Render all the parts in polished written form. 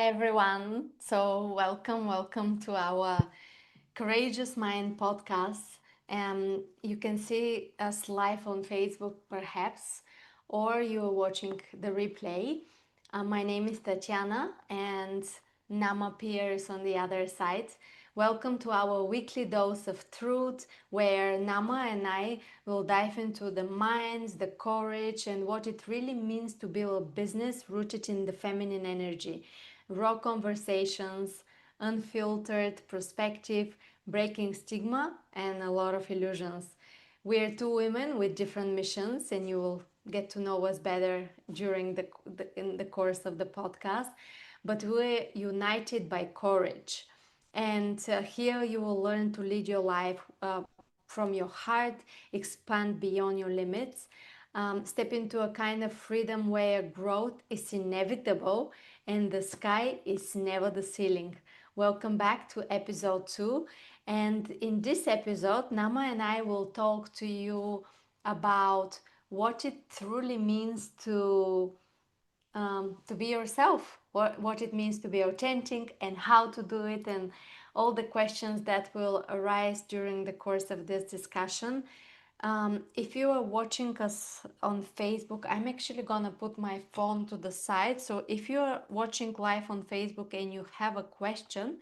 everyone. Welcome to our Courageous Mind podcast. You can see us live on Facebook, perhaps, or you're watching the replay. My name is Tatyana, and Naama appears on the other side. Welcome to our weekly dose of truth, where Nama and I will dive into the minds, the courage, and what it really means to build a business rooted in the feminine energy. Raw conversations, unfiltered perspective, breaking stigma, and a lot of illusions. We're two women with different missions, and you will get to know us better during in the course of the podcast. But we're united by courage. And here you will learn to lead your life from your heart, expand beyond your limits, step into a kind of freedom where growth is inevitable and the sky is never the ceiling. Welcome back to episode 2. And in this episode, Nama and I will talk to you about what it truly means to be yourself, what it means to be authentic and how to do it, and all the questions that will arise during the course of this discussion. If you are watching us on Facebook, I'm actually gonna put my phone to the side. So if you're watching live on Facebook and you have a question,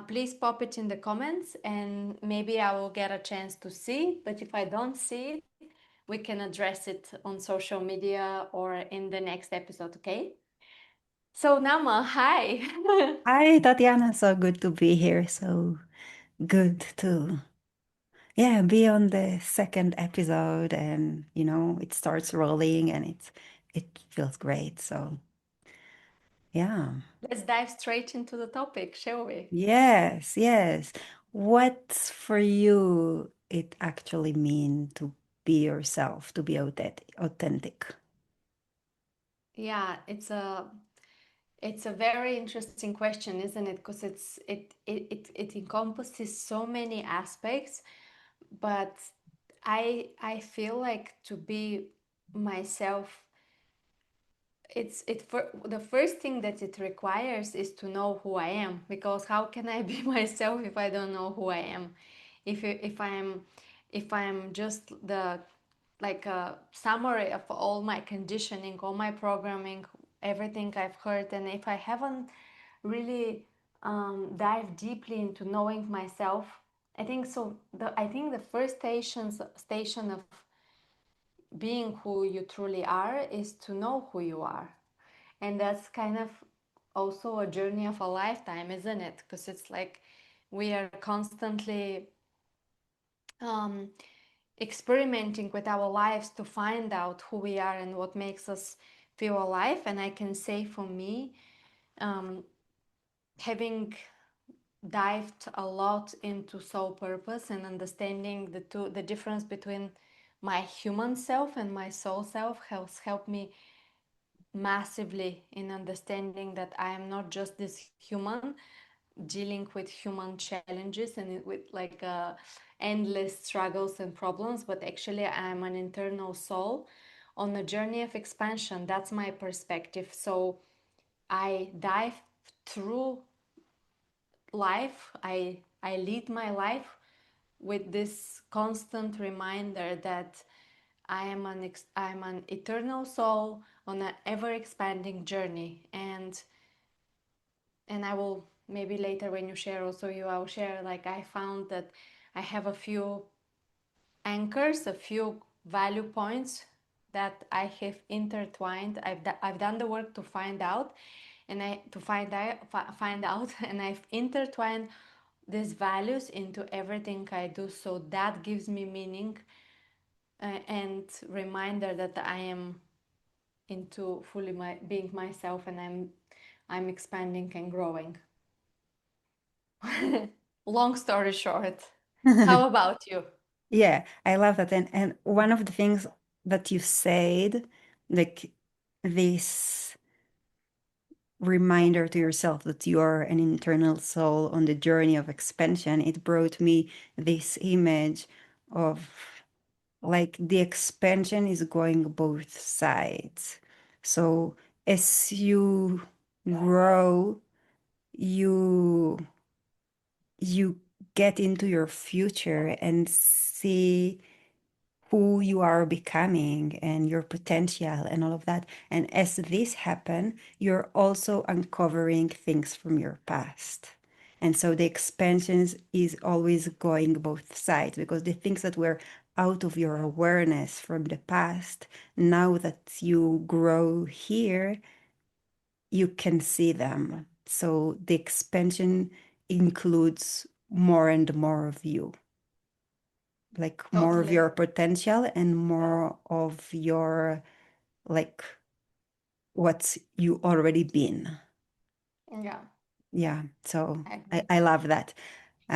please pop it in the comments and maybe I will get a chance to see. But if I don't see it, we can address it on social media or in the next episode, okay? So, Nama, hi. Hi, Tatiana. So good to be here. So good to, be on the second episode and, it starts rolling and it feels great. So, yeah. Let's dive straight into the topic, shall we? Yes, yes. What's for you it actually mean to be yourself, to be authentic? Yeah, it's a very interesting question, isn't it? Because it encompasses so many aspects, but I feel like to be myself, for the first thing that it requires is to know who I am, because how can I be myself if I don't know who I am? If I'm just the like a summary of all my conditioning, all my programming, everything I've heard, and if I haven't really dived deeply into knowing myself, I think so. I think the first station of being who you truly are is to know who you are, and that's kind of also a journey of a lifetime, isn't it? Because it's like we are constantly um, experimenting with our lives to find out who we are and what makes us feel alive. And I can say for me, um, having dived a lot into soul purpose and understanding the difference between my human self and my soul self has helped me massively in understanding that I am not just this human dealing with human challenges and with like endless struggles and problems, but actually I'm an internal soul on a journey of expansion. That's my perspective. So I dive through life. I lead my life with this constant reminder that I'm an eternal soul on an ever expanding journey, and I will maybe later when you share also you I'll share, like, I found that I have a few anchors, a few value points that I have intertwined. I've done the work to find out, and I to find out and I've intertwined these values into everything I do, so that gives me meaning and reminder that I am into fully being myself, and I'm expanding and growing. Long story short, how about you? Yeah, I love that. And one of the things that you said, like this reminder to yourself that you are an internal soul on the journey of expansion, it brought me this image of like the expansion is going both sides. So as you grow, you you get into your future and see who you are becoming and your potential and all of that. And as this happen, you're also uncovering things from your past. And so the expansions is always going both sides, because the things that were out of your awareness from the past, now that you grow here, you can see them. So the expansion includes more and more of you, like more of Totally. your potential and more of your, like, what you already been. Yeah, Yeah, so I I, agree. I love that.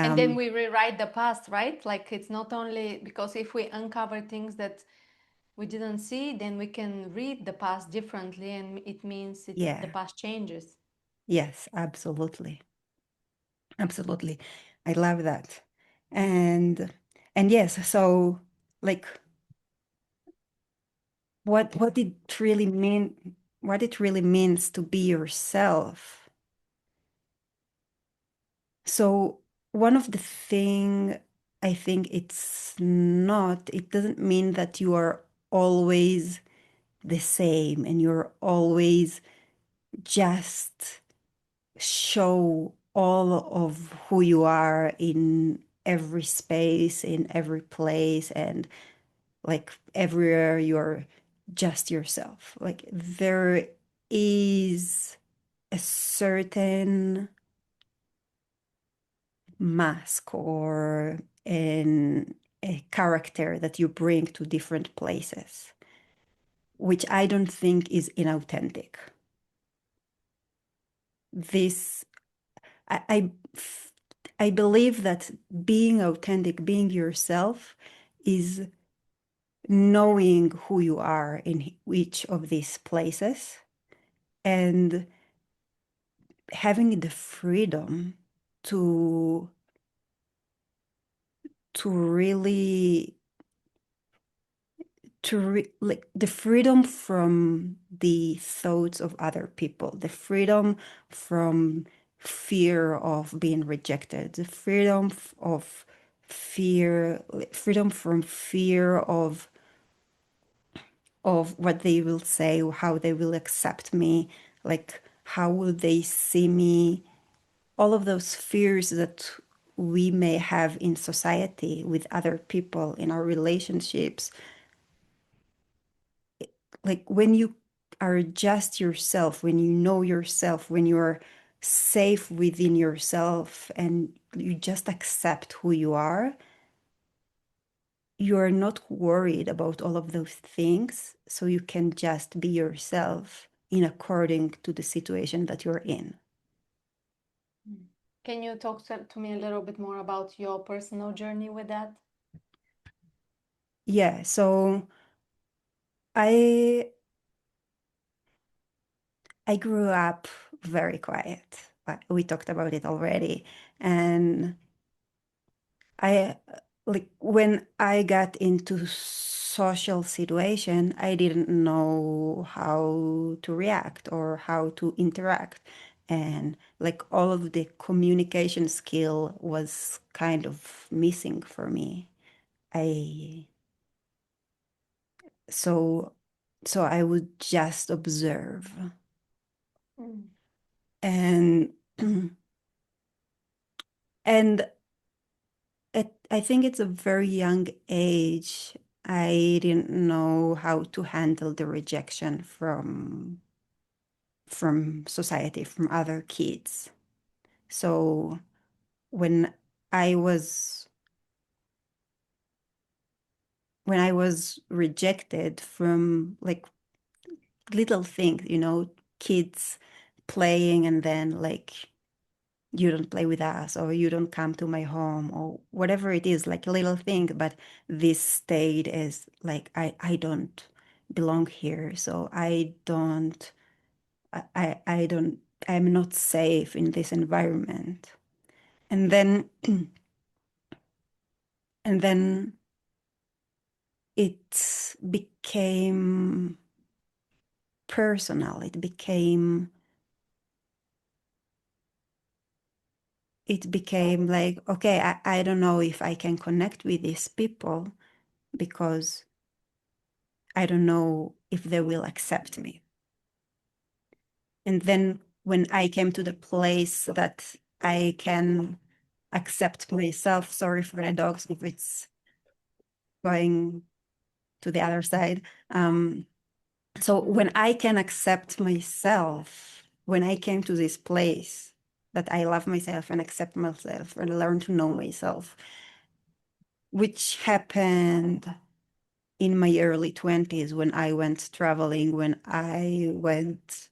And then um we rewrite the past, right? Like it's not only because if we uncover things that we didn't see, then we can read the past differently, and it means the yeah, past changes. yes, absolutely, absolutely, I love that. And yes, so, like, what it really mean, what it really means to be yourself. So one of the thing, I think it doesn't mean that you are always the same and you're always just show all of who you are in every space, in every place, and like everywhere you're just yourself. Like there is a certain mask or a character that you bring to different places, which I don't think is inauthentic. This, I, I believe that being authentic, being yourself, is knowing who you are in each of these places and having the freedom to really like the freedom from the thoughts of other people, the freedom from fear of being rejected, the freedom of freedom from fear of what they will say, or how they will accept me, like how will they see me, all of those fears that we may have in society with other people in our relationships. Like when you are just yourself, when you know yourself, when you're safe within yourself and you just accept who you are not worried about all of those things. So you can just be yourself in according to the situation that you're in. Mm. Can you talk to me a little bit more about your personal journey with that? Yeah, so I I grew up very quiet. We talked about it already. And I like when I got into social situation, I didn't know how to react or how to interact. And like all of the communication skill was kind of missing for me. I so so I would just observe. Mm. And and I think it's a very young age. I didn't know how to handle the rejection from society, from other kids. So when I was when I was rejected from like little things, kids playing and then like you don't play with us or you don't come to my home or whatever it is, like a little thing, but this stayed as like I don't belong here, so I don't, I'm not safe in this environment. And then and then it became personal. It became it became like, okay, I don't know if I can connect with these people because I don't know if they will accept me. And then when I came to the place that I can accept myself, sorry for the dogs if it's going to the other side. So when I can accept myself, when I came to this place that I love myself and accept myself and learn to know myself, which happened in my early 20s when I went traveling, when I went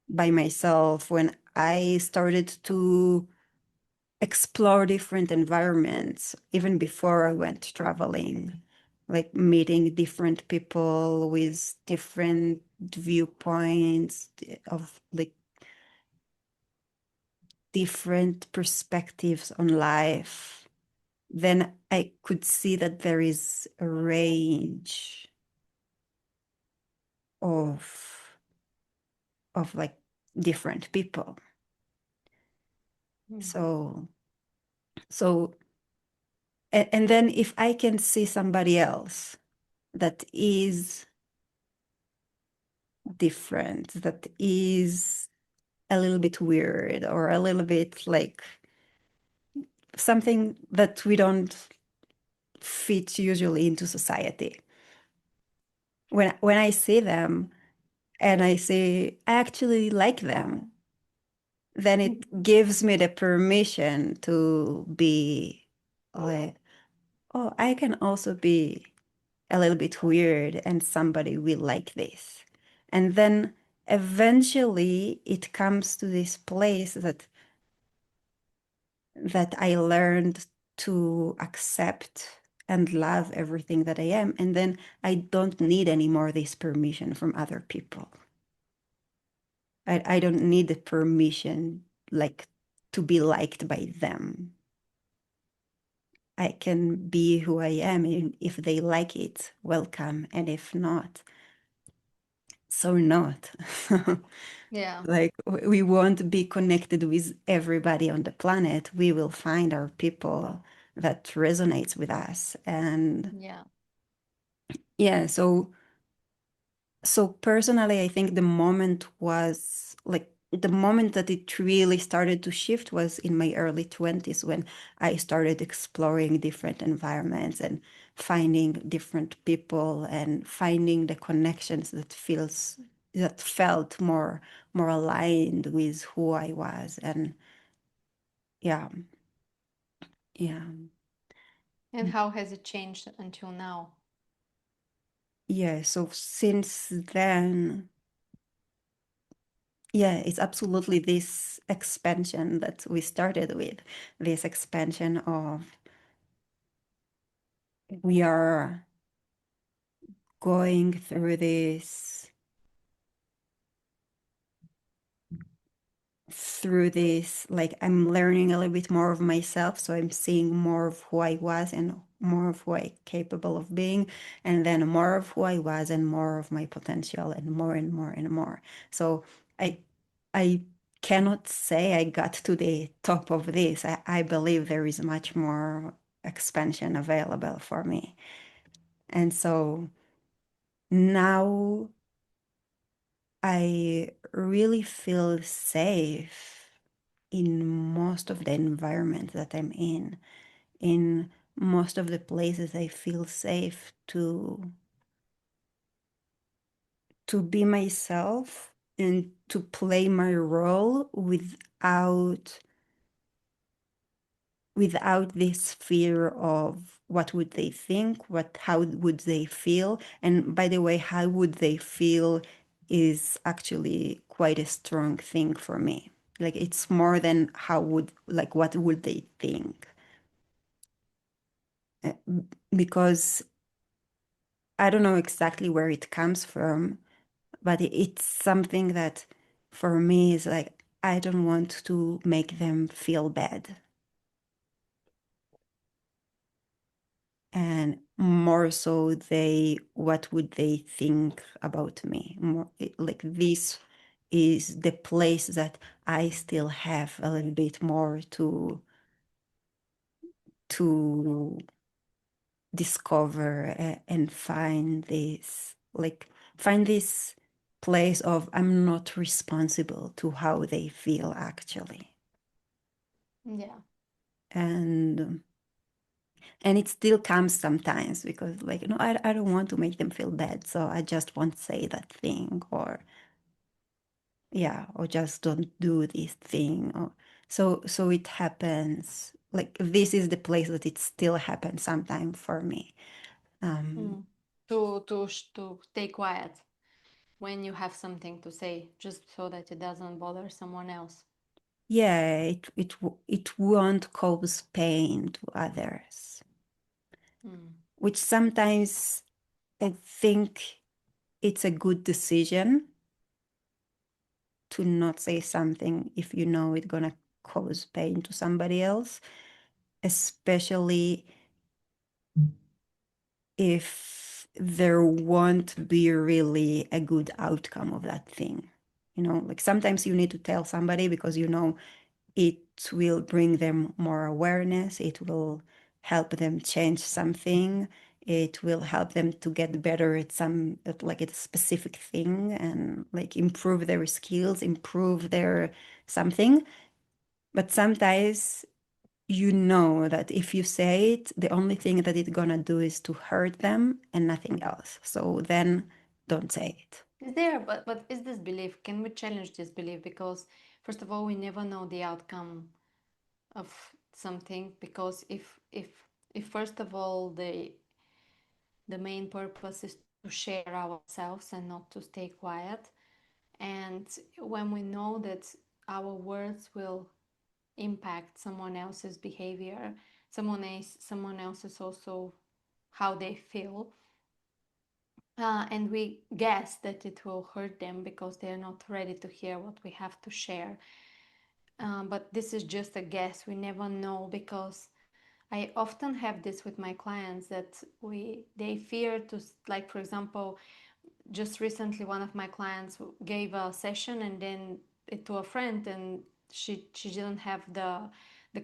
by myself, when I started to explore different environments, even before I went traveling, like meeting different people with different viewpoints of like different perspectives on life. Then I could see that there is a range of like different people. Mm. So so and then if I can see somebody else that is different, that is a little bit weird or a little bit like something that we don't fit usually into society. When I see them and I say I actually like them, then it gives me the permission to be like, oh, I can also be a little bit weird and somebody will like this. And then eventually it comes to this place that I learned to accept and love everything that I am. And then I don't need anymore this permission from other people. I don't need the permission like to be liked by them. I can be who I am, and if they like it, welcome. And if not, so not. Yeah. Like we won't be connected with everybody on the planet. We will find our people that resonates with us. And Yeah. yeah, so personally, I think the moment was like the moment that it really started to shift was in my early 20s when I started exploring different environments and finding different people and finding the connections that felt more aligned with who I was. And yeah, yeah, And how has it changed until now? yeah. So since then, yeah, it's absolutely this expansion that we started with, this expansion of we are going through this, like I'm learning a little bit more of myself, so I'm seeing more of who I was and more of who I'm capable of being, and then more of who I was and more of my potential and more and more and more. So I I cannot say I got to the top of this. I believe there is much more expansion available for me. And so now I really feel safe in most of the environment that I'm in. In most of the places, I feel safe to be myself and to play my role without this fear of what would they think, how would they feel. And by the way, how would they feel is actually quite a strong thing for me. Like it's more than what would they think. Uh, because I don't know exactly where it comes from, but it's something that for me is like I don't want to make them feel bad. And more so what would they think about me? More like this is the place that I still have a little bit more to discover and find this, like, find this place of I'm not responsible to how they feel actually. Yeah. And it still comes sometimes because, like, I don't want to make them feel bad, so I just won't say that thing, or yeah, or just don't do this thing, or so it happens. Like, this is the place that it still happens sometimes for me. um Mm. To stay quiet when you have something to say, just so that it doesn't bother someone else. yeah, it won't cause pain to others, Mm. which sometimes I think it's a good decision to not say something if you know it's gonna cause pain to somebody else, especially if there won't be really a good outcome of that thing. Like, sometimes you need to tell somebody because it will bring them more awareness, it will help them change something, it will help them to get better at like a specific thing, and like improve their skills, improve their something. But sometimes that if you say it, the only thing that it's gonna do is to hurt them and nothing else. So then don't say it. Is there, but is this belief? Can we challenge this belief? Because first of all, we never know the outcome of something. Because if first of all the main purpose is to share ourselves and not to stay quiet, and when we know that our words will impact someone else's behavior, someone else's also how they feel, and we guess that it will hurt them because they're not ready to hear what we have to share. But this is just a guess. We never know, because I often have this with my clients that they fear to, like, for example, just recently one of my clients gave a session and then it to a friend, and she didn't have the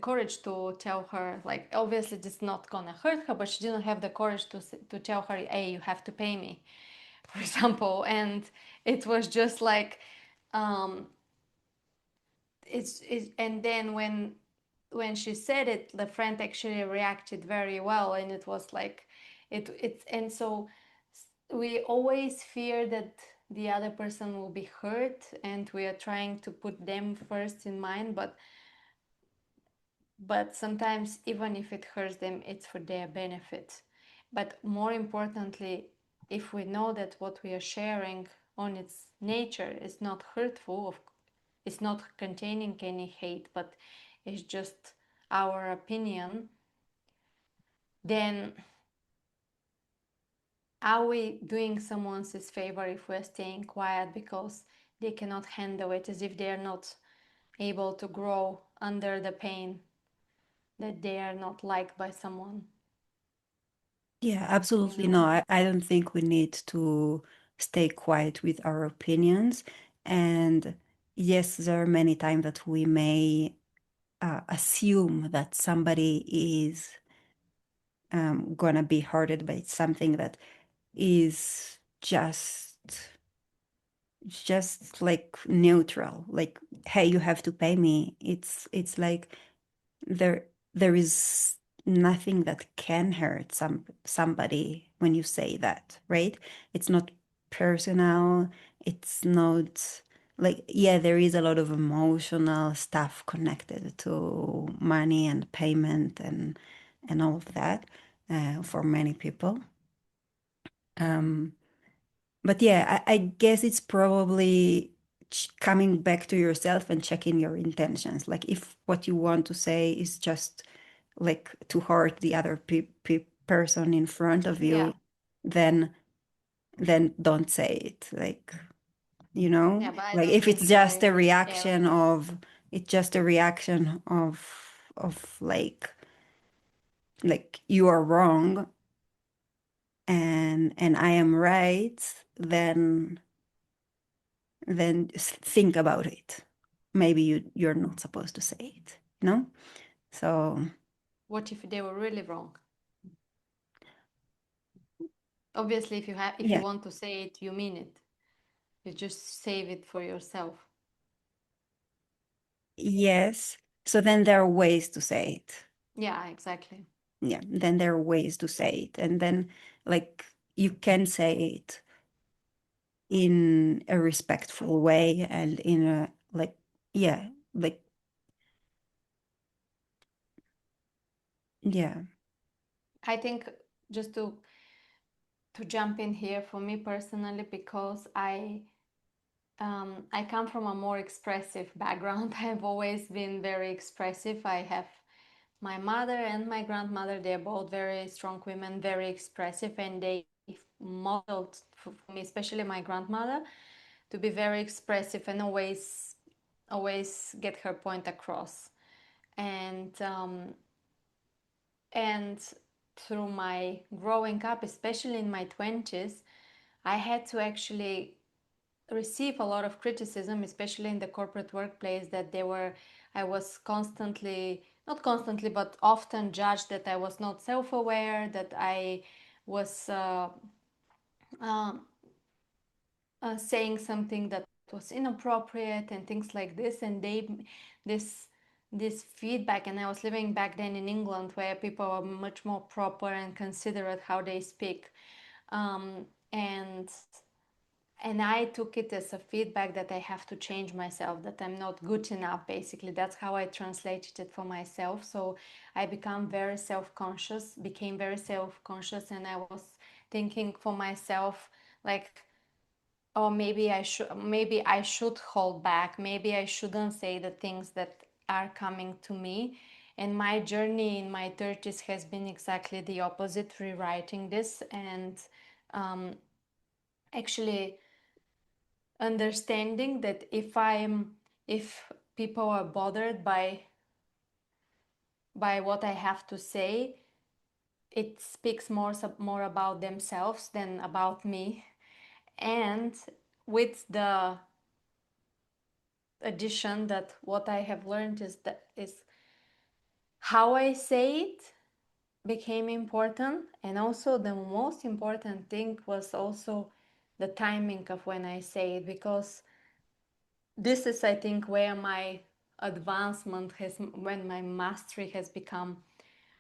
courage to tell her, like, obviously this is not gonna hurt her, but she didn't have the courage to tell her, hey, you have to pay me, for example. And it was just like, um and then when she said it, the friend actually reacted very well, and it was like it's and so we always fear that the other person will be hurt, and we are trying to put them first in mind, but sometimes even if it hurts them, it's for their benefit. But more importantly, if we know that what we are sharing on its nature is not hurtful, it's not containing any hate, but it's just our opinion, then are we doing someone else's favor if we're staying quiet because they cannot handle it, as if they're not able to grow under the pain that they are not liked by someone, Yeah, you absolutely. know? No, I don't think we need to stay quiet with our opinions. And yes, there are many times that we may assume that somebody is gonna be hurted by something that is just like neutral. Like, hey, you have to pay me. It's like there there is nothing that can hurt somebody when you say that, right? It's not personal. It's not like, yeah, there is a lot of emotional stuff connected to money and payment and all of that for many people. um but yeah, I guess it's probably coming back to yourself and checking your intentions. Like, if what you want to say is just like to hurt the other person in front of Yeah. you, then don't say it. Like, Yeah, but I like, don't if think it's so just in a this reaction area. of it's just a reaction of like you are wrong and I am right, then then think about it. Maybe you're not supposed to say it, you know? So What if they were really wrong? Obviously, if you yeah, want to say it, you mean it. You just save it for yourself. yes. So then there are ways to say it. Yeah, exactly. Yeah, then there are ways to say it. And then, like, you can say it in a respectful way and in a, like, yeah, like, yeah, I think just to jump in here for me personally, because I come from a more expressive background. I've always been very expressive. I have my mother and my grandmother, they're both very strong women, very expressive, and they modeled for me, especially my grandmother, to be very expressive and always get her point across. And through my growing up, especially in my 20s, I had to actually receive a lot of criticism, especially in the corporate workplace, that I was constantly, not constantly, but often judged that I was not self-aware, that I was uh, saying something that was inappropriate and things like this. And this this feedback, and I was living back then in England, where people are much more proper and considerate how they speak, um, and and I took it as a feedback that I have to change myself, that I'm not good enough. Basically, that's how I translated it for myself. So I became very self-conscious, and I was thinking for myself, like, oh, maybe I should hold back, maybe I shouldn't say the things that are coming to me. And my journey in my 30s has been exactly the opposite, rewriting this, and actually understanding that if people are bothered by what I have to say, it speaks more about themselves than about me. And with the addition that what I have learned is how I say it became important, and also the most important thing was also the timing of when I say it, because this is, I think, where my advancement has, when my mastery has become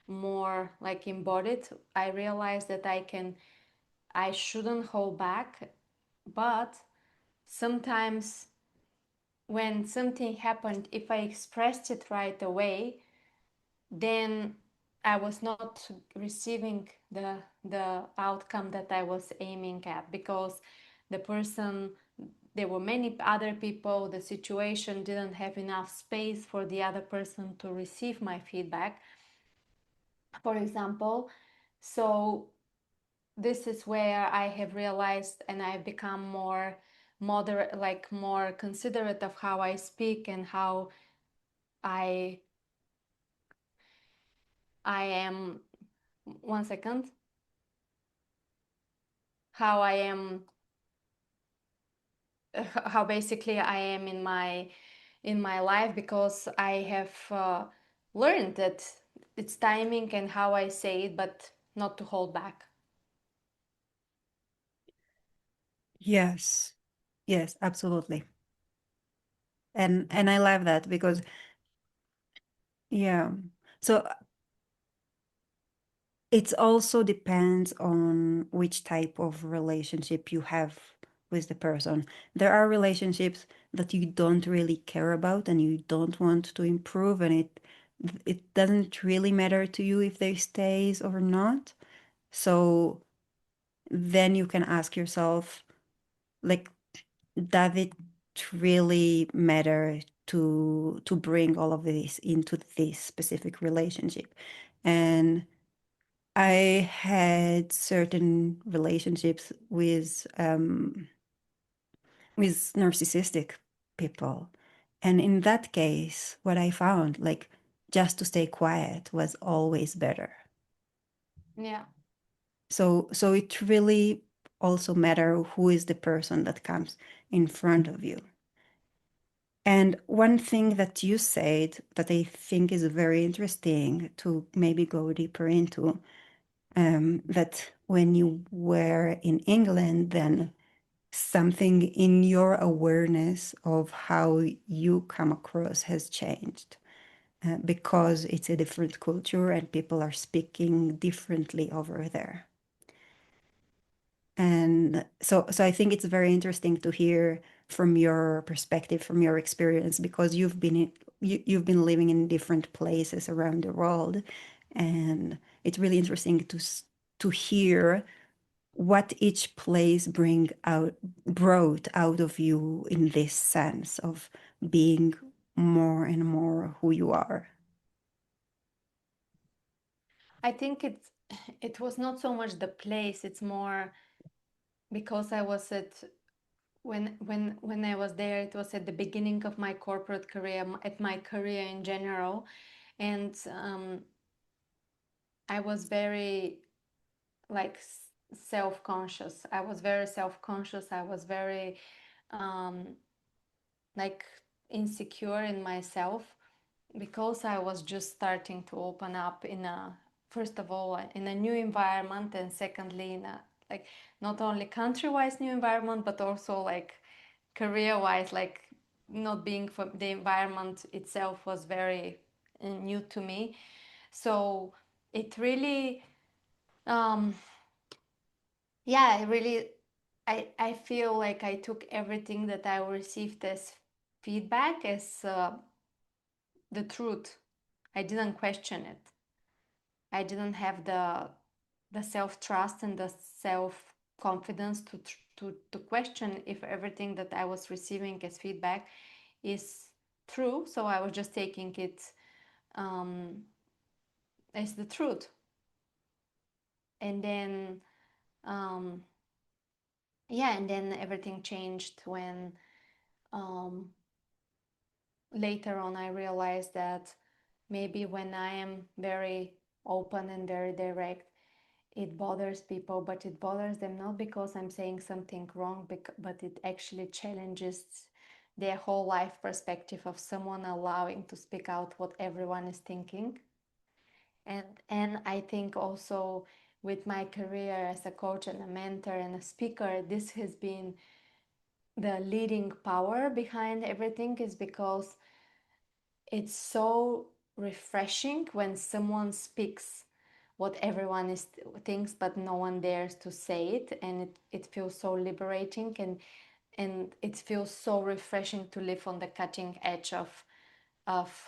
more like embodied. I realized that I shouldn't hold back, but sometimes when something happened, if I expressed it right away, then I was not receiving the outcome that I was aiming at, because the person, there were many other people, the situation didn't have enough space for the other person to receive my feedback, for example. So this is where I have realized, and I've become more moderate, like more considerate of how I speak, and how I I am, one second, how I am, how basically I am in my life, because I have learned that it's timing and how I say it, but not to hold back. yes, yes, absolutely. And I love that because yeah. So it also depends on which type of relationship you have with the person. There are relationships that you don't really care about and you don't want to improve, and it doesn't really matter to you if they stays or not. So then you can ask yourself, like, does it really matter to bring all of this into this specific relationship? And I had certain relationships with narcissistic people. And in that case, what I found, like, just to stay quiet was always better. Yeah. So it really also matter who is the person that comes in front of you. And one thing that you said that I think is very interesting to maybe go deeper into, that when you were in England, then something in your awareness of how you come across has changed, because it's a different culture and people are speaking differently over there. And so I think it's very interesting to hear from your perspective, from your experience, because you've been living in different places around the world, and it's really interesting to hear what each place brought out of you in this sense of being more and more who you are. I think it was not so much the place, it's more because I was at when I was there, it was at the beginning of my corporate career, at my career in general, and I was very like self-conscious. I was very self-conscious. I was very um, like insecure in myself because I was just starting to open up in a first of all in a new environment, and secondly in a like not only country-wise new environment but also like career-wise, like not being from the environment itself was very new to me. So it really um yeah, I really I feel like I took everything that I received as feedback as the truth. I didn't question it. I didn't have the self trust and the self confidence to question if everything that I was receiving as feedback is true. So I was just taking it um, as the truth. And then um, yeah, and then everything changed when um, later on I realized that maybe when I am very open and very direct, it bothers people, but it bothers them not because I'm saying something wrong, but it actually challenges their whole life perspective of someone allowing to speak out what everyone is thinking. And I think also with my career as a coach and a mentor and a speaker, this has been the leading power behind everything, is because it's so refreshing when someone speaks what everyone is thinks but no one dares to say it, and it feels so liberating, and it feels so refreshing to live on the cutting edge of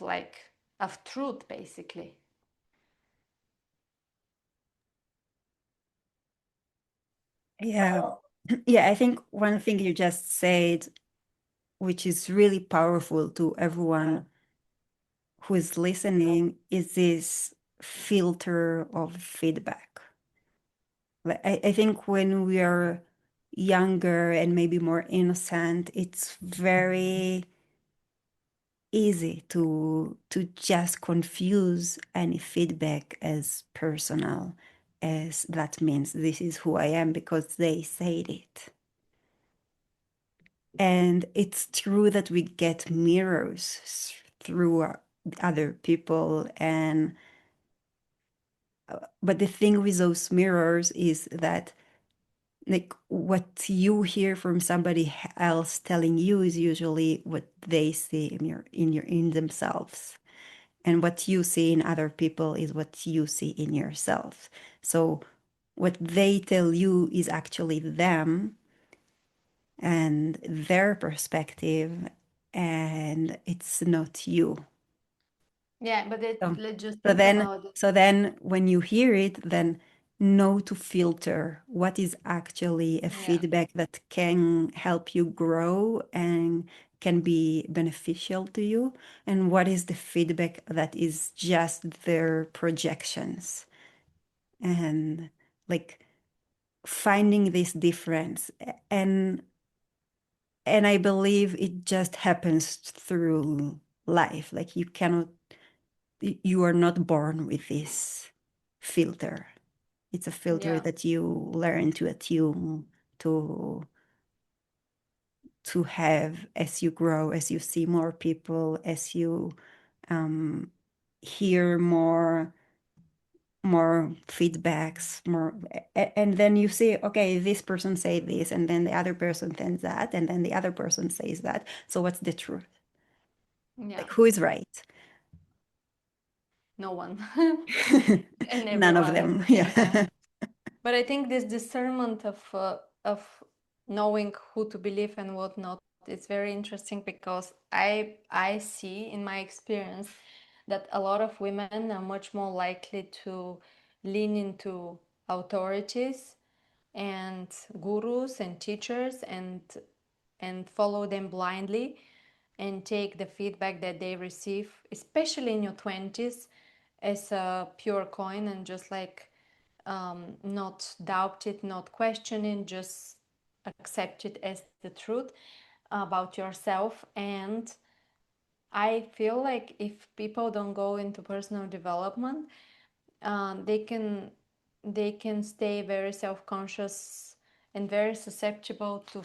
like of truth basically. Yeah. Yeah, I think one thing you just said, which is really powerful to everyone who is listening, is this filter of feedback. Like, I think when we are younger and maybe more innocent, it's very easy to just confuse any feedback as personal, as that means this is who I am because they said it. And it's true that we get mirrors through other people, and but the thing with those mirrors is that like what you hear from somebody else telling you is usually what they see in themselves, and what you see in other people is what you see in yourself. So what they tell you is actually them and their perspective, and it's not you. Yeah, but So, let's just so think then, about it. so then when you hear it, then know to filter what is actually a Yeah, feedback that can help you grow and can be beneficial to you, and what is the feedback that is just their projections. And like finding this difference. And I believe it just happens through life. Like you are not born with this filter. It's a filter yeah, that you learn to attune to to have as you grow, as you see more people, as you um, hear more feedbacks, more, and then you see, okay, this person say this, and then the other person says that, and then the other person says that. So what's the truth? Yeah, Like, who is right? no one. And None of everyone at them. the same time. Yeah. But I think this discernment of knowing who to believe and what not is very interesting, because I see in my experience that a lot of women are much more likely to lean into authorities and gurus and teachers, and follow them blindly and take the feedback that they receive, especially in your 20s, as a pure coin, and just like not doubt it, not question it, just accept it as the truth about yourself. And I feel like if people don't go into personal development, they can stay very self-conscious and very susceptible to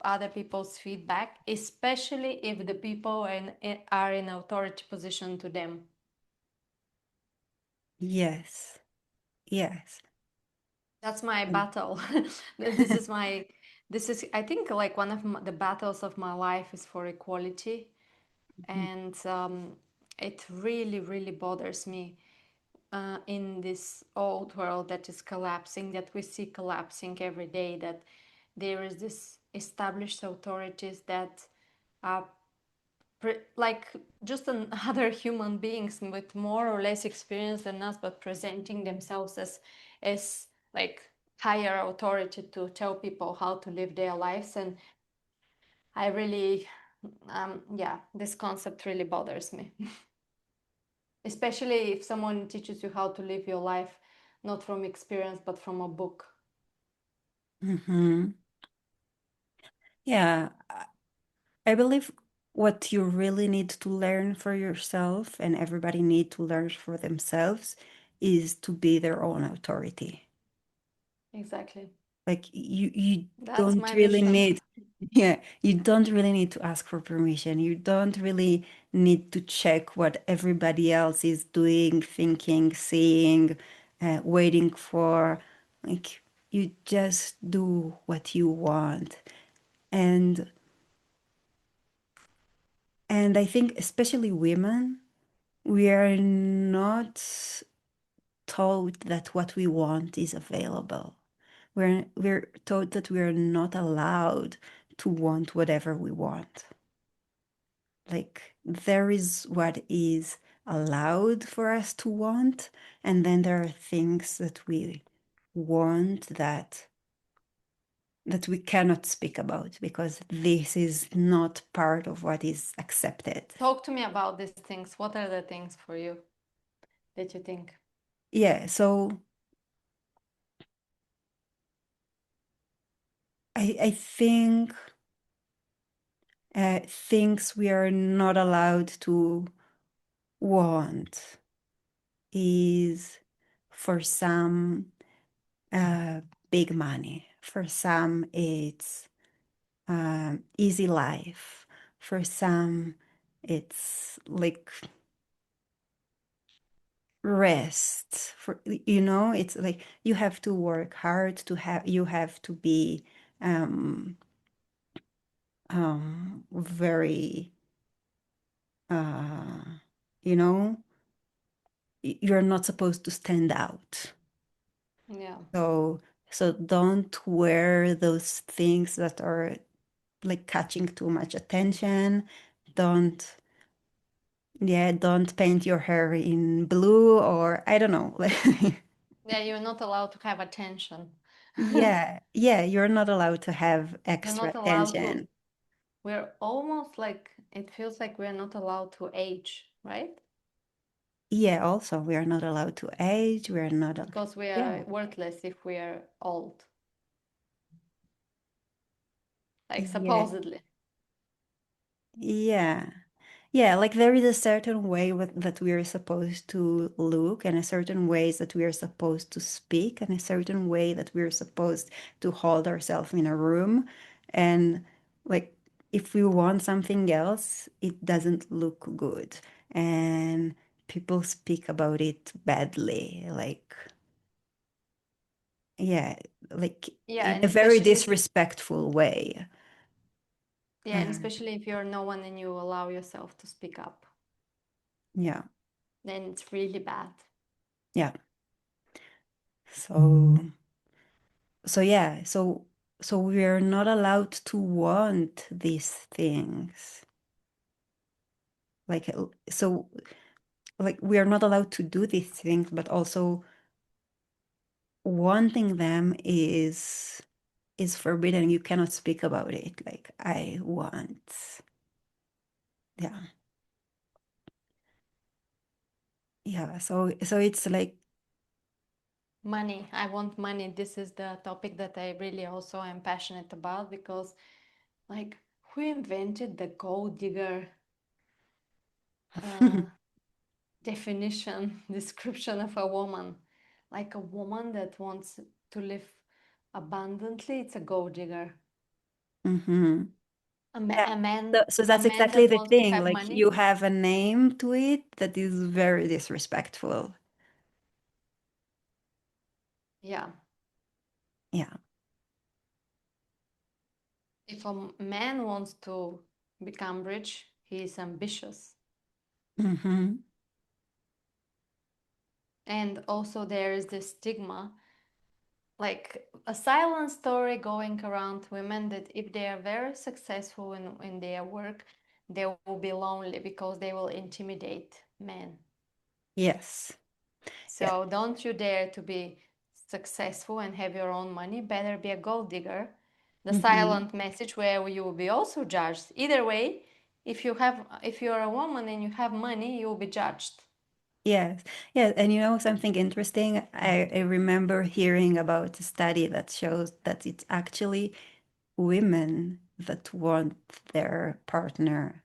other people's feedback, especially if the people are in authority position to them. Yes. Yes. That's my Mm. battle. This is my, this is, I think, like one of the battles of my life is for equality. And it really, really bothers me in this old world that is collapsing, that we see collapsing every day, that there is this established authorities that are like just other human beings with more or less experience than us, but presenting themselves as like higher authority to tell people how to live their lives. And I really, yeah, this concept really bothers me. Especially if someone teaches you how to live your life, not from experience, but from a book. Hmm. Yeah. I believe what you really need to learn for yourself, and everybody need to learn for themselves, is to be their own authority. Exactly. Like you That's don't my really mission. need, yeah, you don't really need to ask for permission. You don't really need to check what everybody else is doing, thinking, saying, waiting for. Like, you just do what you want. And and I think especially women, we are not told that what we want is available. We're told that we are not allowed to want whatever we want. Like, there is what is allowed for us to want, and then there are things that we want that we cannot speak about because this is not part of what is accepted. Talk to me about these things. What are the things for you that you think? Yeah, so I think things we are not allowed to want is, for some, uh, big money. For some, it's easy life. For some, it's like rest. It's like you have to work hard to have, you have to be very, uh, you know, you're not supposed to stand out. Yeah. So don't wear those things that are like catching too much attention. Don't, yeah, don't paint your hair in blue, or I don't know. Yeah, you're not allowed to have attention. Yeah, yeah, you're not allowed to have You're extra not allowed to, attention. we're almost like, it feels like we're not allowed to age, right? Yeah, also we are not allowed to age. We are not, Because we yeah, are worthless if we are old, like yeah, supposedly. yeah. Yeah, like there is a certain way that we are supposed to look, and a certain ways that we are supposed to speak, and a certain way that we are supposed to hold ourselves in a room. And like if we want something else, it doesn't look good. And people speak about it badly, like, yeah, like Yeah, in and a very especially disrespectful way. yeah, and Uh, especially if you're no one and you allow yourself to speak up, yeah, then it's really bad. yeah. So, so yeah, so we are not allowed to want these things. Like, so, like we are not allowed to do these things, but also wanting them is forbidden. You cannot speak about it. Like I want, yeah, yeah. So it's like, Money. I want money. This is the topic that I really also am passionate about because, like, who invented the gold digger uh, definition, description of a woman? Like a woman that wants to live abundantly, it's a gold digger. hmm yeah. A man, So a that's man exactly that the wants to thing. have Like money. you have a name to it that is very disrespectful. Yeah. Yeah. If a man wants to become rich, he is ambitious. hmm And also, there is this stigma, like a silent story going around women that if they are very successful in their work, they will be lonely because they will intimidate men. Yes. Yeah. So don't you dare to be successful and have your own money. Better be a gold digger. The hmm silent message where you will be also judged. Either way, if you're a woman and you have money, you will be judged. Yes. Yeah. And you know something interesting? I remember hearing about a study that shows that it's actually women that want their partner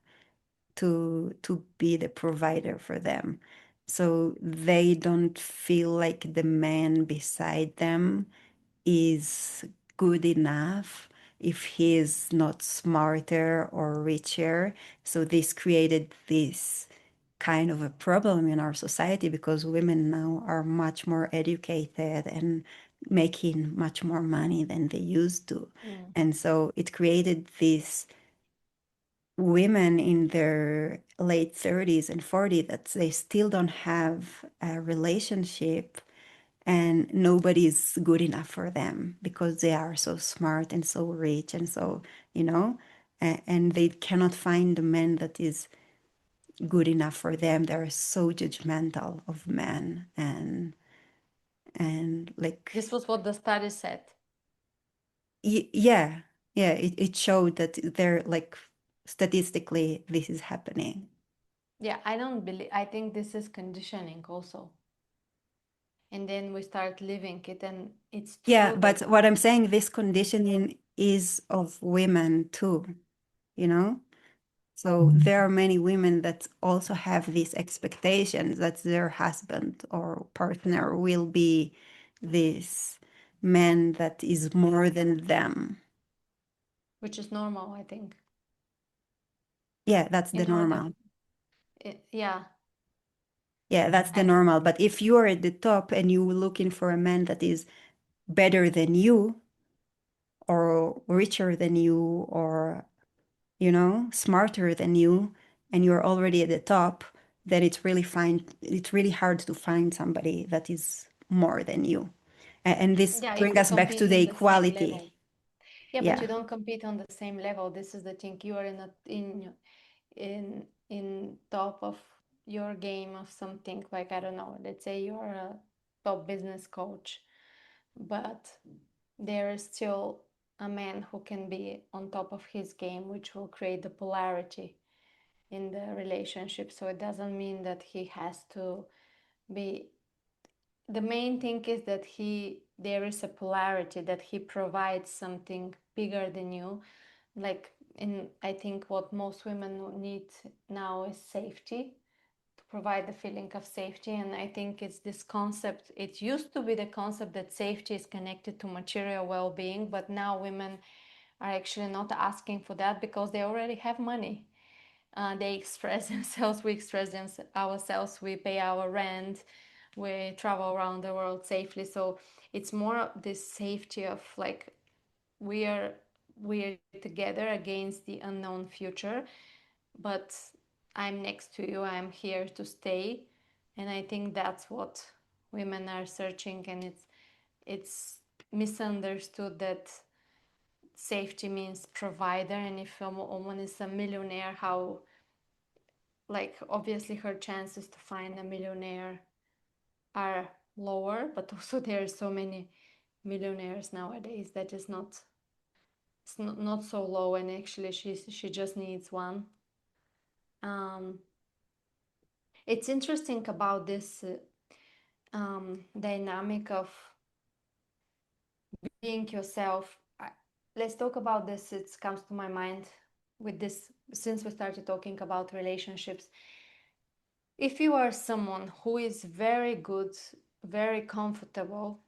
to be the provider for them. So they don't feel like the man beside them is good enough if he is not smarter or richer. So this created this kind of a problem in our society because women now are much more educated and making much more money than they used to. Mm. And so it created this women in their late 30s and 40s that they still don't have a relationship and nobody's good enough for them because they are so smart and so rich and so, you know, and they cannot find a man that is good enough for them. They're so judgmental of men and like This was what the study said. yeah, yeah, it showed that they're like statistically this is happening. Yeah, I don't believe, I think this is conditioning also. And then we start living it, and it's Yeah, true but that, what I'm saying, this conditioning is of women too, you know? So there are many women that also have these expectations that their husband or partner will be this man that is more than them. which is normal, I think. Yeah, that's the In order, normal. yeah, Yeah, that's the I, normal. But if you are at the top and you're looking for a man that is better than you or richer than you or smarter than you, and you're already at the top, then it's really hard to find somebody that is more than you. And this yeah, if brings you us back to compete the in the same equality. level. Yeah, but Yeah. you don't compete on the same level. This is the thing. You are in top of your game of something, like, I don't know, let's say you're a top business coach, but there is still a man who can be on top of his game, which will create the polarity in the relationship. So it doesn't mean that he has to be, the main thing is that he there is a polarity, that he provides something bigger than you. Like, in I think what most women need now is safety, to provide the feeling of safety. And I think it's this concept, it used to be the concept that safety is connected to material well-being, but now women are actually not asking for that because they already have money. They express themselves, we express ourselves, we pay our rent, we travel around the world safely. So it's more this safety of like we are we are together against the unknown future, but I'm next to you, I'm here to stay. And I think that's what women are searching, and it's misunderstood that safety means provider. And if a woman is a millionaire, how, like, obviously her chances to find a millionaire are lower, but also there are so many millionaires nowadays that is not, it's not so low, and actually she just needs one. um, it's interesting about this dynamic of being yourself. Let's talk about this. It comes to my mind with this since we started talking about relationships. If you are someone who is very good, very comfortable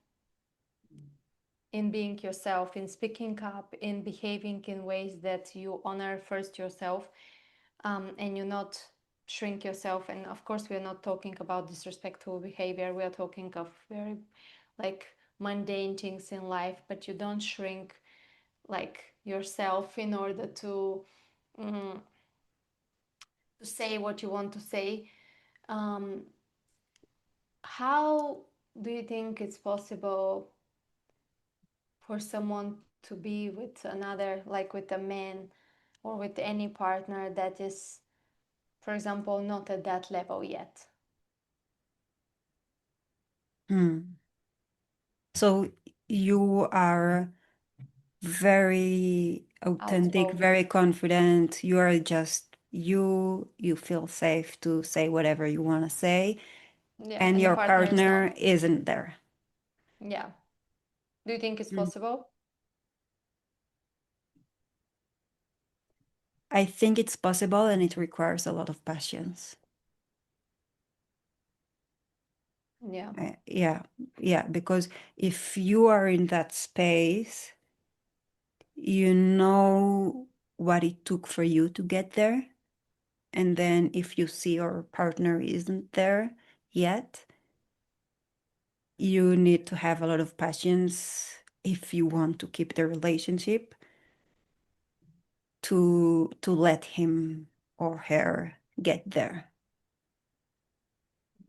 in being yourself, in speaking up, in behaving in ways that you honor first yourself, and you not shrink yourself. And of course, we are not talking about disrespectful behavior. We are talking of very like mundane things in life, but you don't shrink like yourself in order um, to say what you want to say. Um, how do you think it's possible for someone to be with another, like with a man or with any partner that is, for example, not at that level yet? Hmm. So you are very authentic, Outspoken. very confident. You are just you. You feel safe to say whatever you want to say, Yeah, and and the your partner is not. partner isn't there. Yeah. Do you think it's Mm. possible? I think it's possible, and it requires a lot of patience. Yeah. Yeah, yeah, because if you are in that space, you know what it took for you to get there. And then if you see your partner isn't there yet, you need to have a lot of patience if you want to keep the relationship to let him or her get there.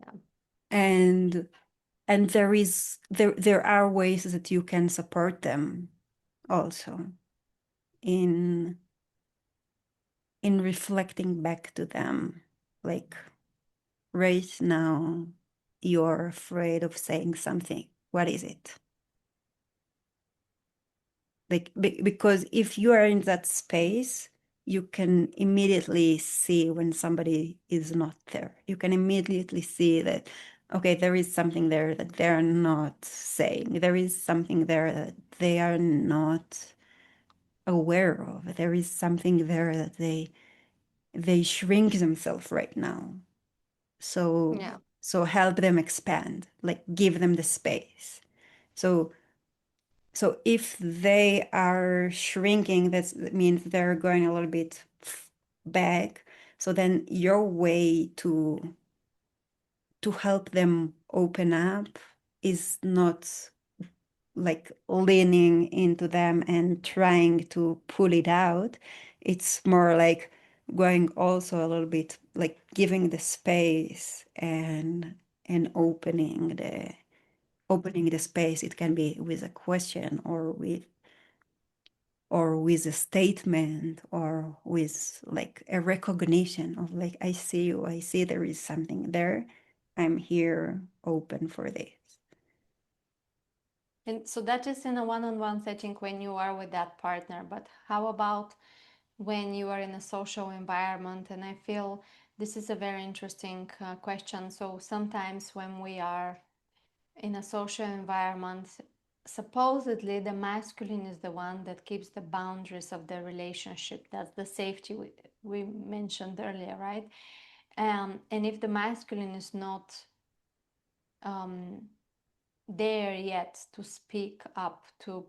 Yeah. And there are ways that you can support them also in reflecting back to them, like right now you're afraid of saying something. What is it? Like because if you are in that space, you can immediately see when somebody is not there. You can immediately see that, okay, there is something there that they're not saying. There is something there that they are not aware of. There is something there that they shrink themselves right now. So Yeah. help them expand, like give them the space. So if they are shrinking, that means they're going a little bit back. So then your way to help them open up is not like leaning into them and trying to pull it out. It's more like going also a little bit like giving the space and opening the space. It can be with a question or with a statement or with like a recognition of like, I see you, I see there is something there, I'm here open for this. And so that is in a one-on-one setting when you are with that partner. But how about when you are in a social environment? And I feel this is a very interesting question. So sometimes when we are in a social environment, supposedly the masculine is the one that keeps the boundaries of the relationship. That's the safety we mentioned earlier, right? And if the masculine is not um, there yet to speak up, to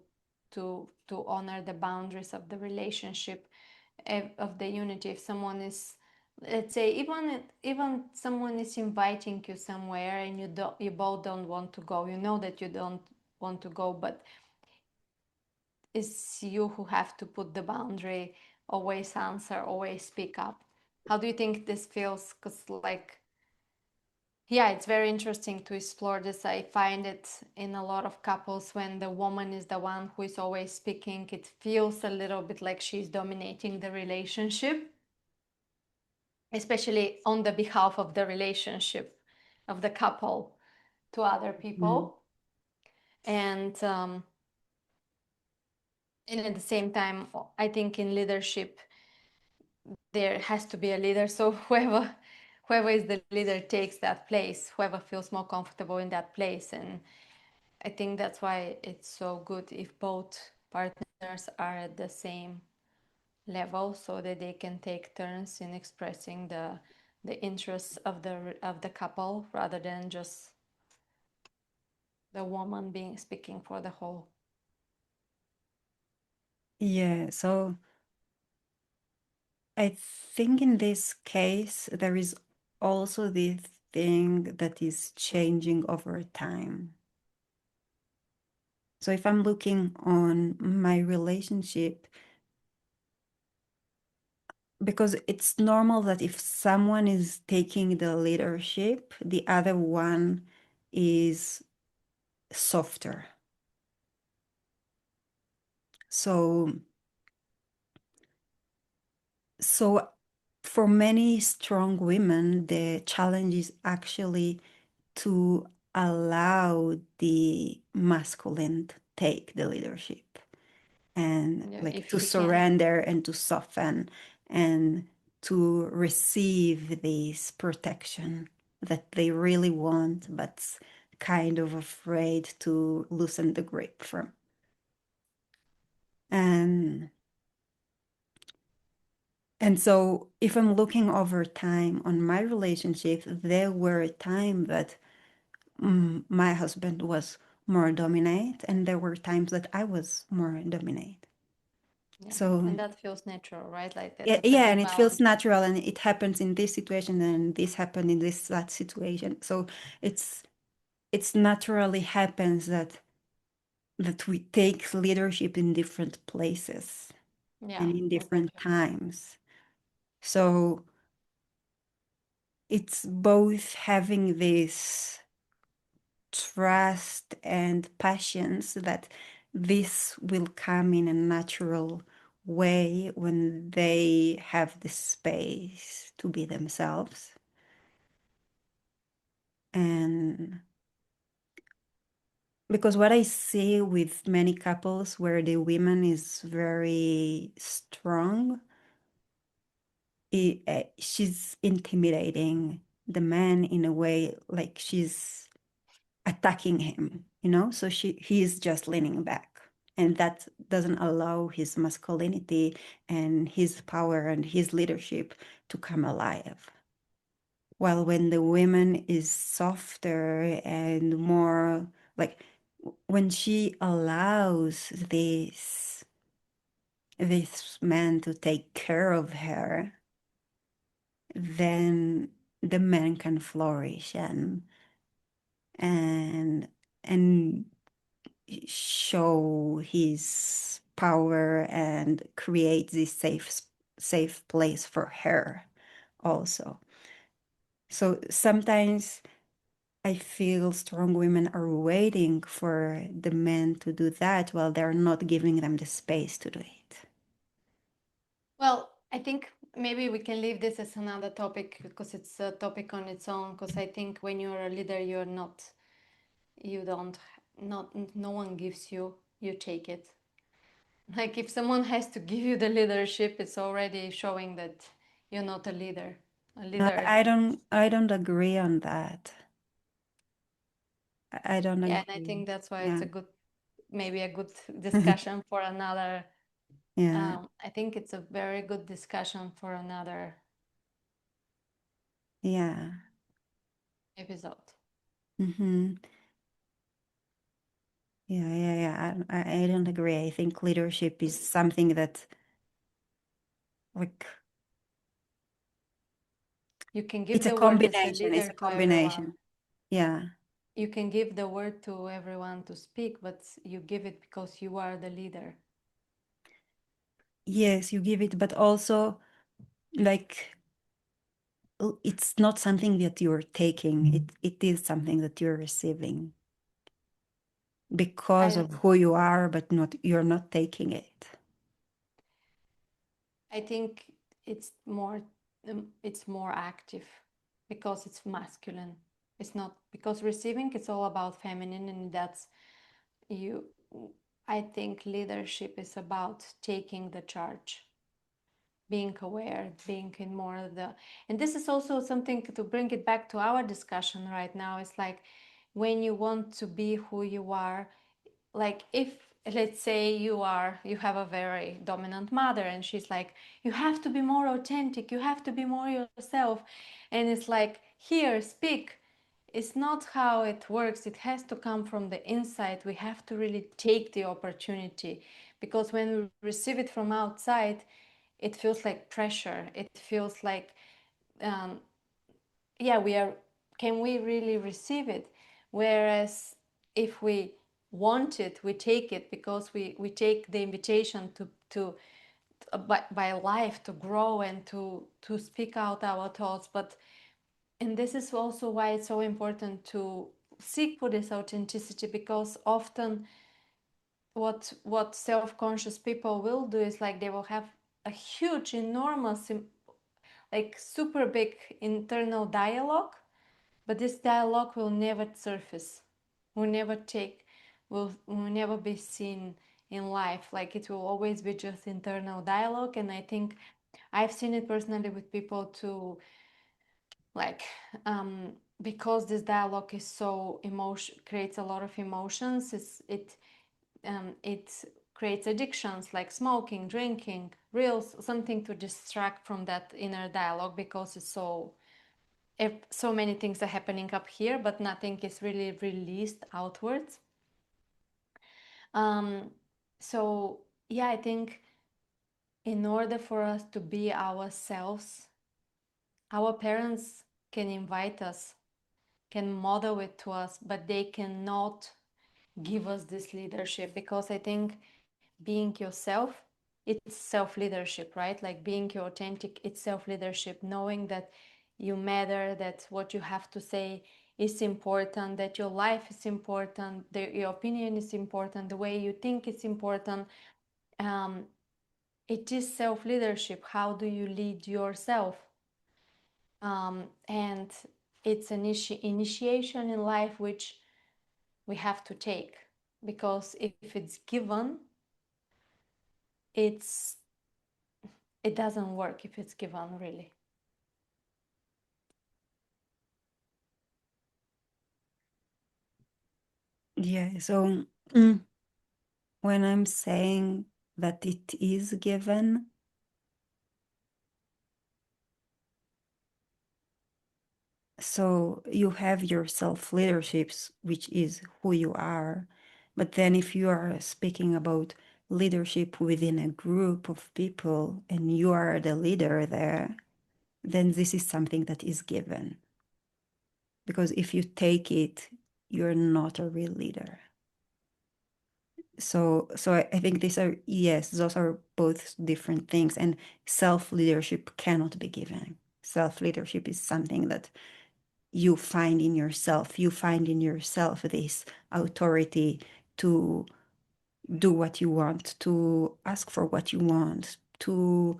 to honor the boundaries of the relationship, of the unity. If someone is, let's say, even someone is inviting you somewhere and you both don't want to go, you know that you don't want to go, but it's you who have to put the boundary, always answer, always speak up. How do you think this feels? Because, like, yeah, it's very interesting to explore this. I find it in a lot of couples when the woman is the one who is always speaking, it feels a little bit like she's dominating the relationship, especially on the behalf of the relationship of the couple to other Mm. people. And at the same time, I think in leadership there has to be a leader. So whoever is the leader takes that place, whoever feels more comfortable in that place. And I think that's why it's so good if both partners are at the same level, so that they can take turns in expressing the interests of the couple, rather than just the woman being speaking for the whole. Yeah, so I think in this case, there is also this thing that is changing over time. So if I'm looking on my relationship, because it's normal that if someone is taking the leadership, the other one is softer. So, so for many strong women, the challenge is actually to allow the masculine to take the leadership and Yeah, like if to he can. surrender and to soften and to receive this protection that they really want, but kind of afraid to loosen the grip from. And and so if I'm looking over time on my relationship, there were a time that my husband was more dominant, and there were times that I was more dominate. Yeah, So and that feels natural, right? Like yeah, that's a yeah, good and it feels balance. natural, and it happens in this situation, and this happened in this that situation. So it's it's naturally happens that we take leadership in different places Yeah, and in different exactly. times. So it's both having this trust and patience that this will come in a natural way when they have the space to be themselves. And because what I see with many couples where the woman is very strong, she's intimidating the man in a way like she's attacking him, so he's just leaning back, and that doesn't allow his masculinity and his power and his leadership to come alive. While when the woman is softer and more like when she allows this man to take care of her, then the man can flourish and and show his power and create this safe place for her also. So sometimes I feel strong women are waiting for the men to do that while they're not giving them the space to do it. Well, I think maybe we can leave this as another topic, because it's a topic on its own. Because I think when you're a leader, you're not, you don't, not, no one gives you, you take it. Like if someone has to give you the leadership, it's already showing that you're not a leader. A No, leader, I don't agree on that. I don't yeah, and I agree. think that's why it's Yeah. a good, maybe a good discussion for another. Yeah. I think it's a very good discussion for another Yeah. episode. Hmm. Yeah. I don't agree. I think leadership is something that, like, You can give it's a the word as a combination. It's leader a to everyone. combination. Yeah. You can give the word to everyone to speak, but you give it because you are the leader. Yes, you give it, but also, like, it's not something that you're taking. It is something that you're receiving because I of who you are, but not you're not taking it. I think it's more active because it's masculine. It's not because receiving it's all about feminine, and that's you. I think leadership is about taking the charge, being aware, being in more of the. And this is also something to bring it back to our discussion right now. It's like when you want to be who you are, like if let's say you have a very dominant mother and she's like, you have to be more authentic, you have to be more yourself, and it's like, here, speak. It's not how it works. It has to come from the inside. We have to really take the opportunity, because when we receive it from outside, it feels like pressure. It feels like, um, yeah, we are, can we really receive it? Whereas if we want it, we take it, because we take the invitation to by life to grow and to speak out our thoughts. But and this is also why it's so important to seek for this authenticity, because often what self-conscious people will do is like they will have a huge, enormous, like super big internal dialogue, but this dialogue will never surface, will never take, will never be seen in life. Like it will always be just internal dialogue. And I think I've seen it personally with people too, like because this dialogue is so emotion, creates a lot of emotions. It creates addictions like smoking, drinking, reels, something to distract from that inner dialogue, because it's so, if so many things are happening up here, but nothing is really released outwards. Um, so yeah, I think in order for us to be ourselves, our parents can invite us, can model it to us, but they cannot give us this leadership, because I think being yourself, it's self leadership, right? Like being your authentic, it's self leadership, knowing that you matter, that what you have to say is important, that your life is important, that your opinion is important, the way you think is important. um, it is self leadership. How do you lead yourself? And it's an initiation in life which we have to take, because if it's given, it's it doesn't work if it's given, really. Yeah. So when I'm saying that it is given, so you have your self leaderships, which is who you are. But then if you are speaking about leadership within a group of people and you are the leader there, then this is something that is given. Because if you take it, you're not a real leader. So I think these are, yes, those are both different things. And self leadership cannot be given. Self leadership is something that you find in yourself. You find in yourself this authority to do what you want, to ask for what you want, to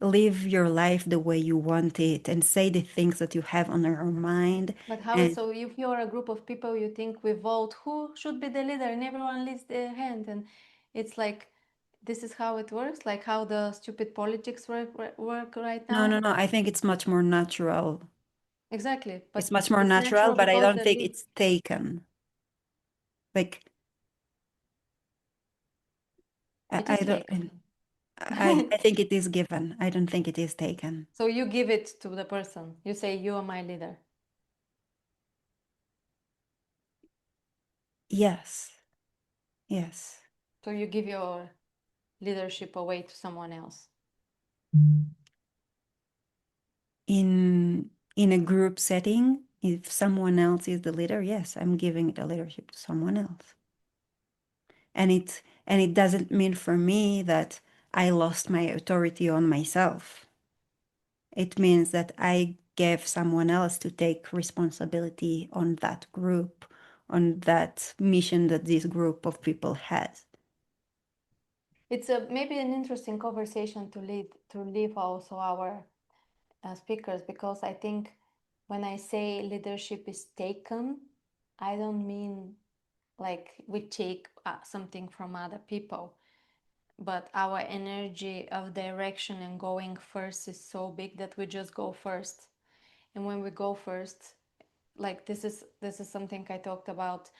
live your life the way you want it, and say the things that you have on your mind. But how is, And so if you're a group of people, you think we vote who should be the leader, and everyone lifts their hand, and it's like, this is how it works, like how the stupid politics work right no, now. no, no, I think it's much more natural. Exactly, It's but much more it's natural, natural but I because don't the think lead. it's taken. Like It I is don't. taken. I think it is given. I don't think it is taken. So you give it to the person. You say, you are my leader. Yes. Yes. So you give your leadership away to someone else. In a group setting, if someone else is the leader, yes, I'm giving the leadership to someone else. And it doesn't mean for me that I lost my authority on myself. It means that I gave someone else to take responsibility on that group, on that mission that this group of people has. It's a maybe an interesting conversation to leave also our speakers, because I think when I say leadership is taken, I don't mean like we take something from other people, but our energy of direction and going first is so big that we just go first. And when we go first, like this is something I talked about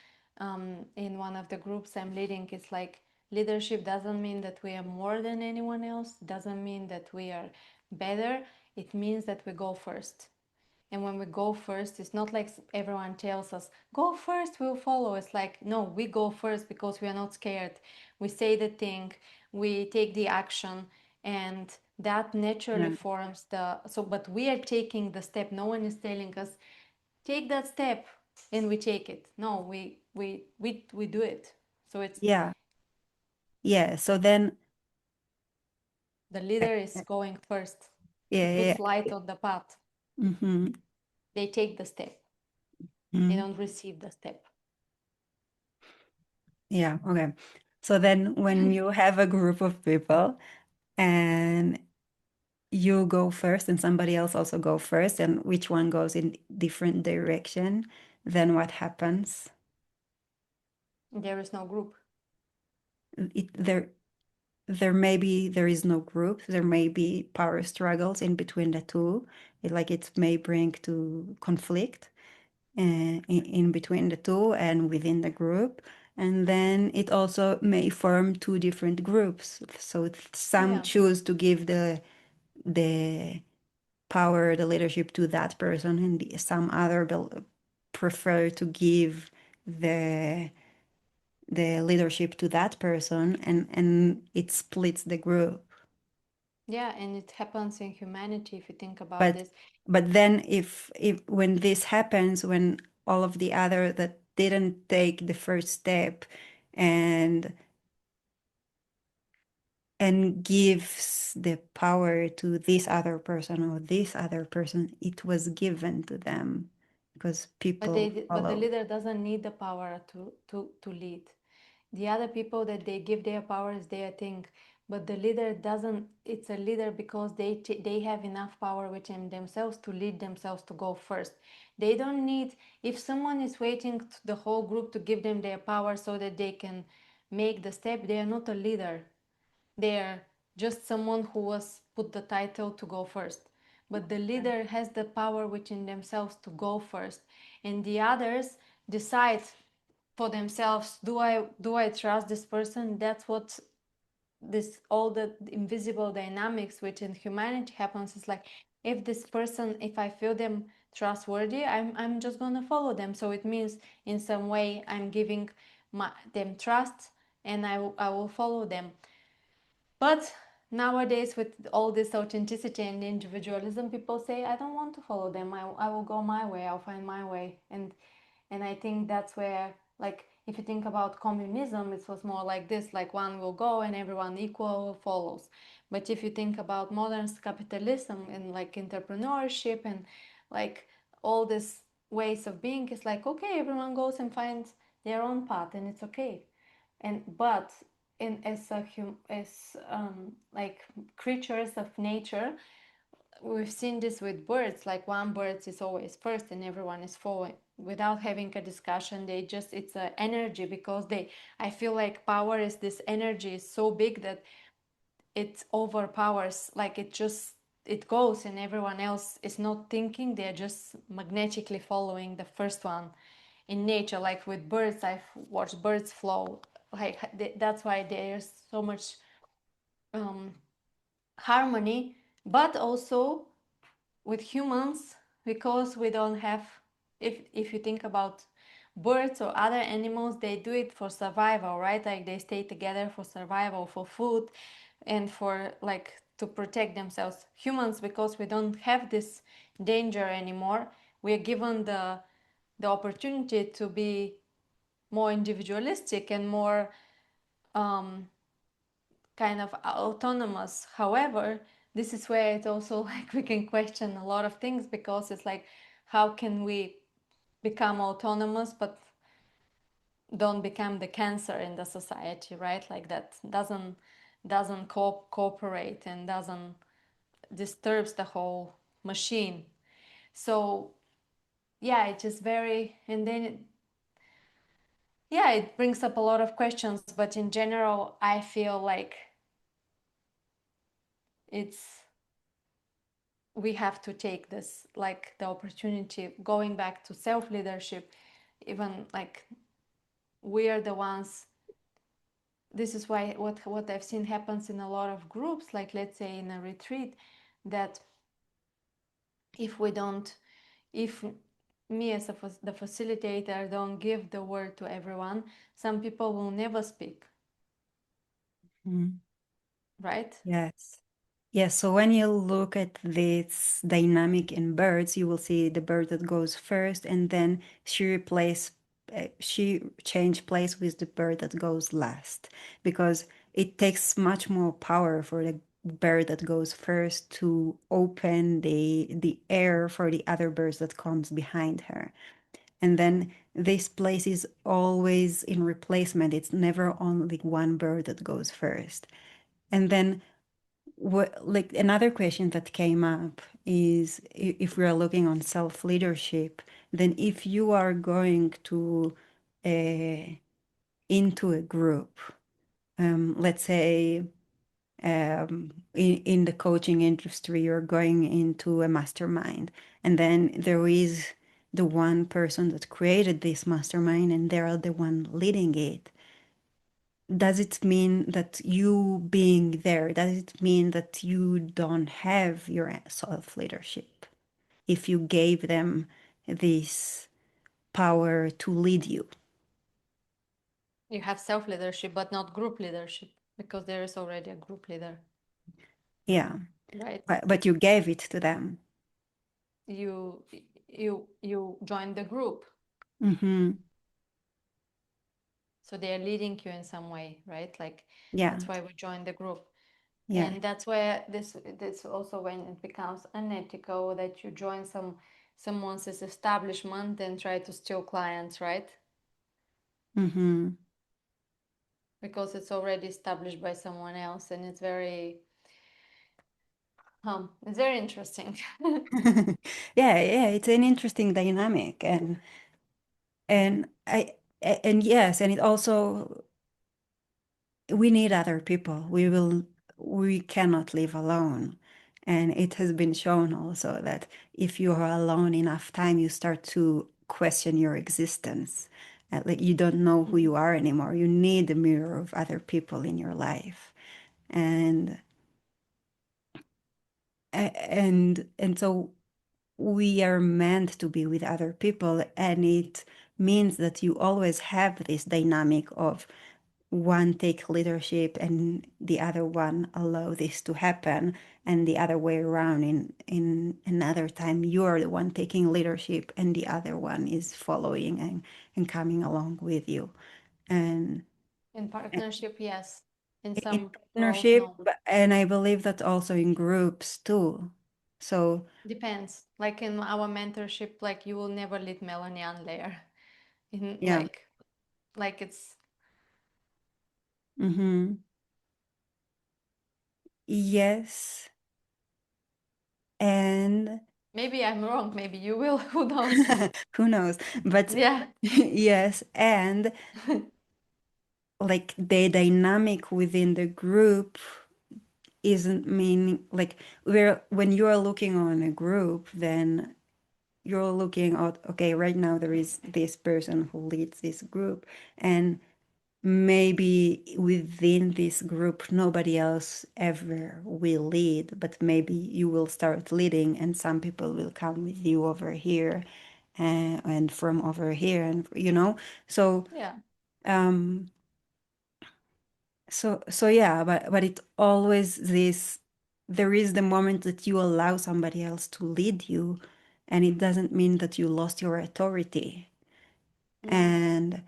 in one of the groups I'm leading. It's like leadership doesn't mean that we are more than anyone else, doesn't mean that we are better. It means that we go first. And when we go first, it's not like everyone tells us go first, we'll follow. It's like no, we go first because we are not scared. We say the thing, we take the action, and that naturally Yeah. forms the so. But we are taking the step. No one is telling us take that step, and we take it. No, we do it. So it's Yeah. Yeah. So then, the uh, leader is uh, going first. He yeah, puts light yeah. on the path. Hmm. They take the step. They Hmm. don't receive the step. Yeah. Okay. So then, when you have a group of people and you go first and somebody else also go first, and which one goes in different direction, then what happens? There is no group. It, there is no group. There may be power struggles in between the two. It may bring to conflict in between the two and within the group. And then it also may form two different groups. So some Yeah. choose to give the power, the leadership to that person, and some other prefer to give the the leadership to that person, and it splits the group. Yeah, and it happens in humanity if you think about but this. but then if when this happens, when all of the other that didn't take the first step and gives the power to this other person or this other person, it was given to them because people But the follow. leader doesn't need the power to lead. The other people that they give their power is their thing, but the leader doesn't. It's a leader because they have enough power within themselves to lead themselves to go first. They don't need, if someone is waiting to the whole group to give them their power so that they can make the step. They are not a leader. They're just someone who was put the title to go first. But the leader has the power within themselves to go first, and the others decide for themselves. Do I trust this person? That's what this all the invisible dynamics within humanity happens. Is like if this person, if I feel them trustworthy, I'm just gonna follow them. So it means in some way I'm giving them trust, and I will follow them. But nowadays, with all this authenticity and individualism, people say, I don't want to follow them. I will go my way. I'll find my way. And I think that's where, like, if you think about communism, it was more like this, like one will go and everyone equal follows. But if you think about modern capitalism and like entrepreneurship and like all these ways of being, it's like, okay, everyone goes and finds their own path and it's okay. And but in as like creatures of nature, we've seen this with birds. Like one bird is always first and everyone is following without having a discussion. They just, it's a energy, because they, I feel like power is this energy is so big that it overpowers, like it just, it goes and everyone else is not thinking, they're just magnetically following the first one. In nature, like with birds, I've watched birds flow, like that's why there's so much um, harmony. But also with humans, because we don't have, if you think about birds or other animals, they do it for survival, right? Like they stay together for survival, for food, and for like to protect themselves. Humans, because we don't have this danger anymore, we are given the opportunity to be more individualistic and more kind of autonomous. However, this is where it's also like we can question a lot of things, because it's like, how can we become autonomous but don't become the cancer in the society, right? Like that doesn't cooperate and doesn't disturbs the whole machine. So yeah, it is very, and then yeah, it brings up a lot of questions, but in general I feel like it's we have to take this like the opportunity, going back to self leadership. Even like we are the ones, this is why what I've seen happens in a lot of groups, like let's say in a retreat, that if we don't, if me as the facilitator don't give the word to everyone, some people will never speak, Mhm. right? Yes. Yes, so when you look at this dynamic in birds, you will see the bird that goes first, and then she change place with the bird that goes last, because it takes much more power for the bird that goes first to open the air for the other birds that comes behind her. And then this place is always in replacement. It's never only one bird that goes first. And then what, like another question that came up is, if we are looking on self-leadership, then if you are going to uh, into a group, let's say in the coaching industry, you're going into a mastermind, and then there is the one person that created this mastermind and they're the one leading it. Does it mean that you being there, does it mean that you don't have your self leadership if you gave them this power to lead you? You have self leadership but not group leadership, because there is already a group leader, Yeah, right? but you gave it to them. you you join the group, Mm-hmm. so they are leading you in some way, right? Like Yeah, that's why we join the group. yeah. And that's where this also when it becomes unethical, that you join someone's establishment and try to steal clients, right? Mm-hmm. Because it's already established by someone else, and it's very interesting. Yeah, yeah, it's an interesting dynamic, and and yes, and it also, we need other people. We cannot live alone. And it has been shown also that if you are alone enough time, you start to question your existence. Like you don't know who you are anymore. You need a mirror of other people in your life. And and so we are meant to be with other people, and it means that you always have this dynamic of one take leadership and the other one allow this to happen, and the other way around. In another time, you are the one taking leadership and the other one is following and coming along with you. And In partnership, yes. In in some roles, partnership, no. and I believe that also in groups too. So Depends. Like in our mentorship, like you will never lead Melanie on layer. In yeah. like it's Mm-hmm. Yes. And maybe I'm wrong, maybe you will, who knows? who knows? But Yeah. yes, and like the dynamic within the group isn't meaning, like, where when you are looking on a group, then you're looking at, okay, right now there is this person who leads this group, and maybe within this group nobody else ever will lead, but maybe you will start leading and some people will come with you over here. and from over here, and so Yeah. um so yeah, but it always this, there is the moment that you allow somebody else to lead you, and it doesn't mean that you lost your authority. Mm.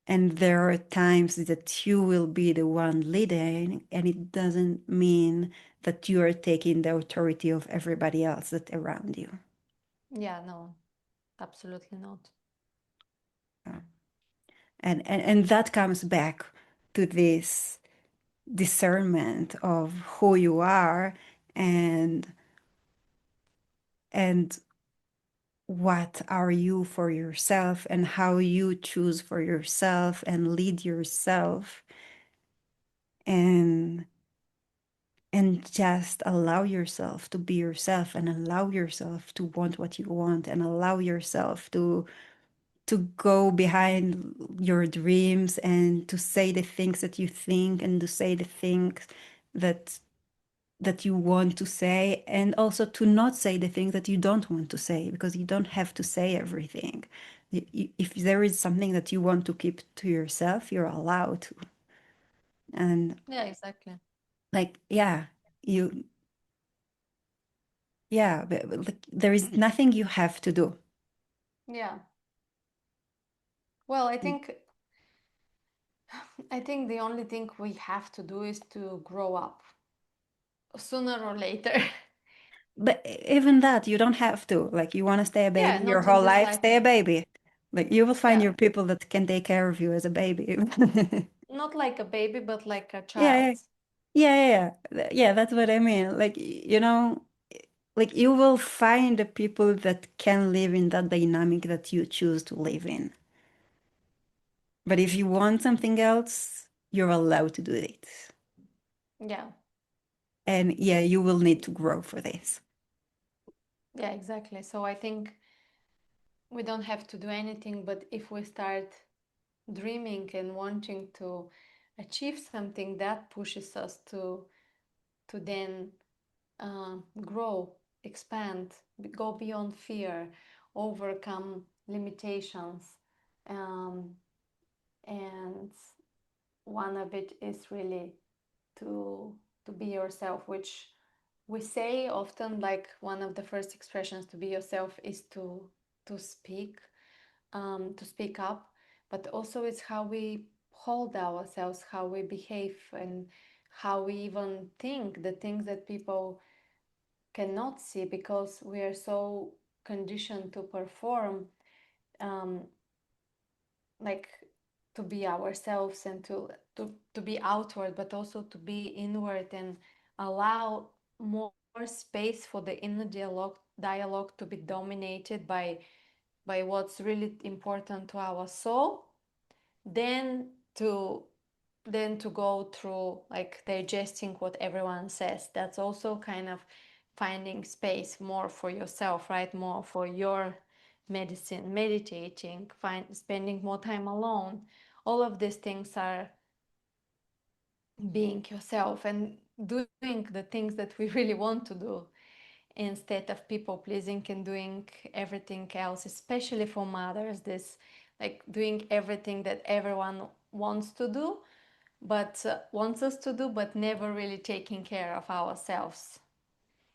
And there are times that you will be the one leading, and it doesn't mean that you are taking the authority of everybody else that around you. Yeah, no, absolutely not. Uh, and that comes back to this discernment of who you are, and and what are you for yourself, and how you choose for yourself and lead yourself, and just allow yourself to be yourself, and allow yourself to want what you want, and allow yourself to go behind your dreams, and to say the things that you think, and to say the things that you want to say, and also to not say the things that you don't want to say, because you don't have to say everything. If there is something that you want to keep to yourself, you're allowed to. And Yeah, exactly. like, yeah, you, yeah, but like, there is nothing you have to do. Yeah. Well, I think the only thing we have to do is to grow up sooner or later. But even that, you don't have to. Like, you want to stay a Yeah, baby your not in whole this life, stay a lifetime. baby. Like, you will find Yeah, your people that can take care of you as a baby. not like a baby, but like a Yeah, child. yeah, yeah, yeah. Yeah, that's what I mean. Like, like you will find the people that can live in that dynamic that you choose to live in. But if you want something else, you're allowed to do it. Yeah, And yeah, you will need to grow for this. yeah, exactly. So I think we don't have to do anything, but if we start dreaming and wanting to achieve something, that pushes us to then grow, expand, go beyond fear, overcome limitations, um, and one of it is really to to be yourself, which we say often. Like one of the first expressions to be yourself is to speak up, but also it's how we hold ourselves, how we behave, and how we even think, the things that people cannot see because we are so conditioned to perform, um, like to be ourselves and to be outward, but also to be inward and allow more space for the inner dialogue to be dominated by what's really important to our soul, then to then to go through like digesting what everyone says. That's also kind of finding space more for yourself, right? More for your medicine, meditating, spending more time alone. All of these things are being yourself and doing the things that we really want to do instead of people pleasing and doing everything else, especially for mothers. This like doing everything that everyone wants to do, but wants us to do, but never really taking care of ourselves.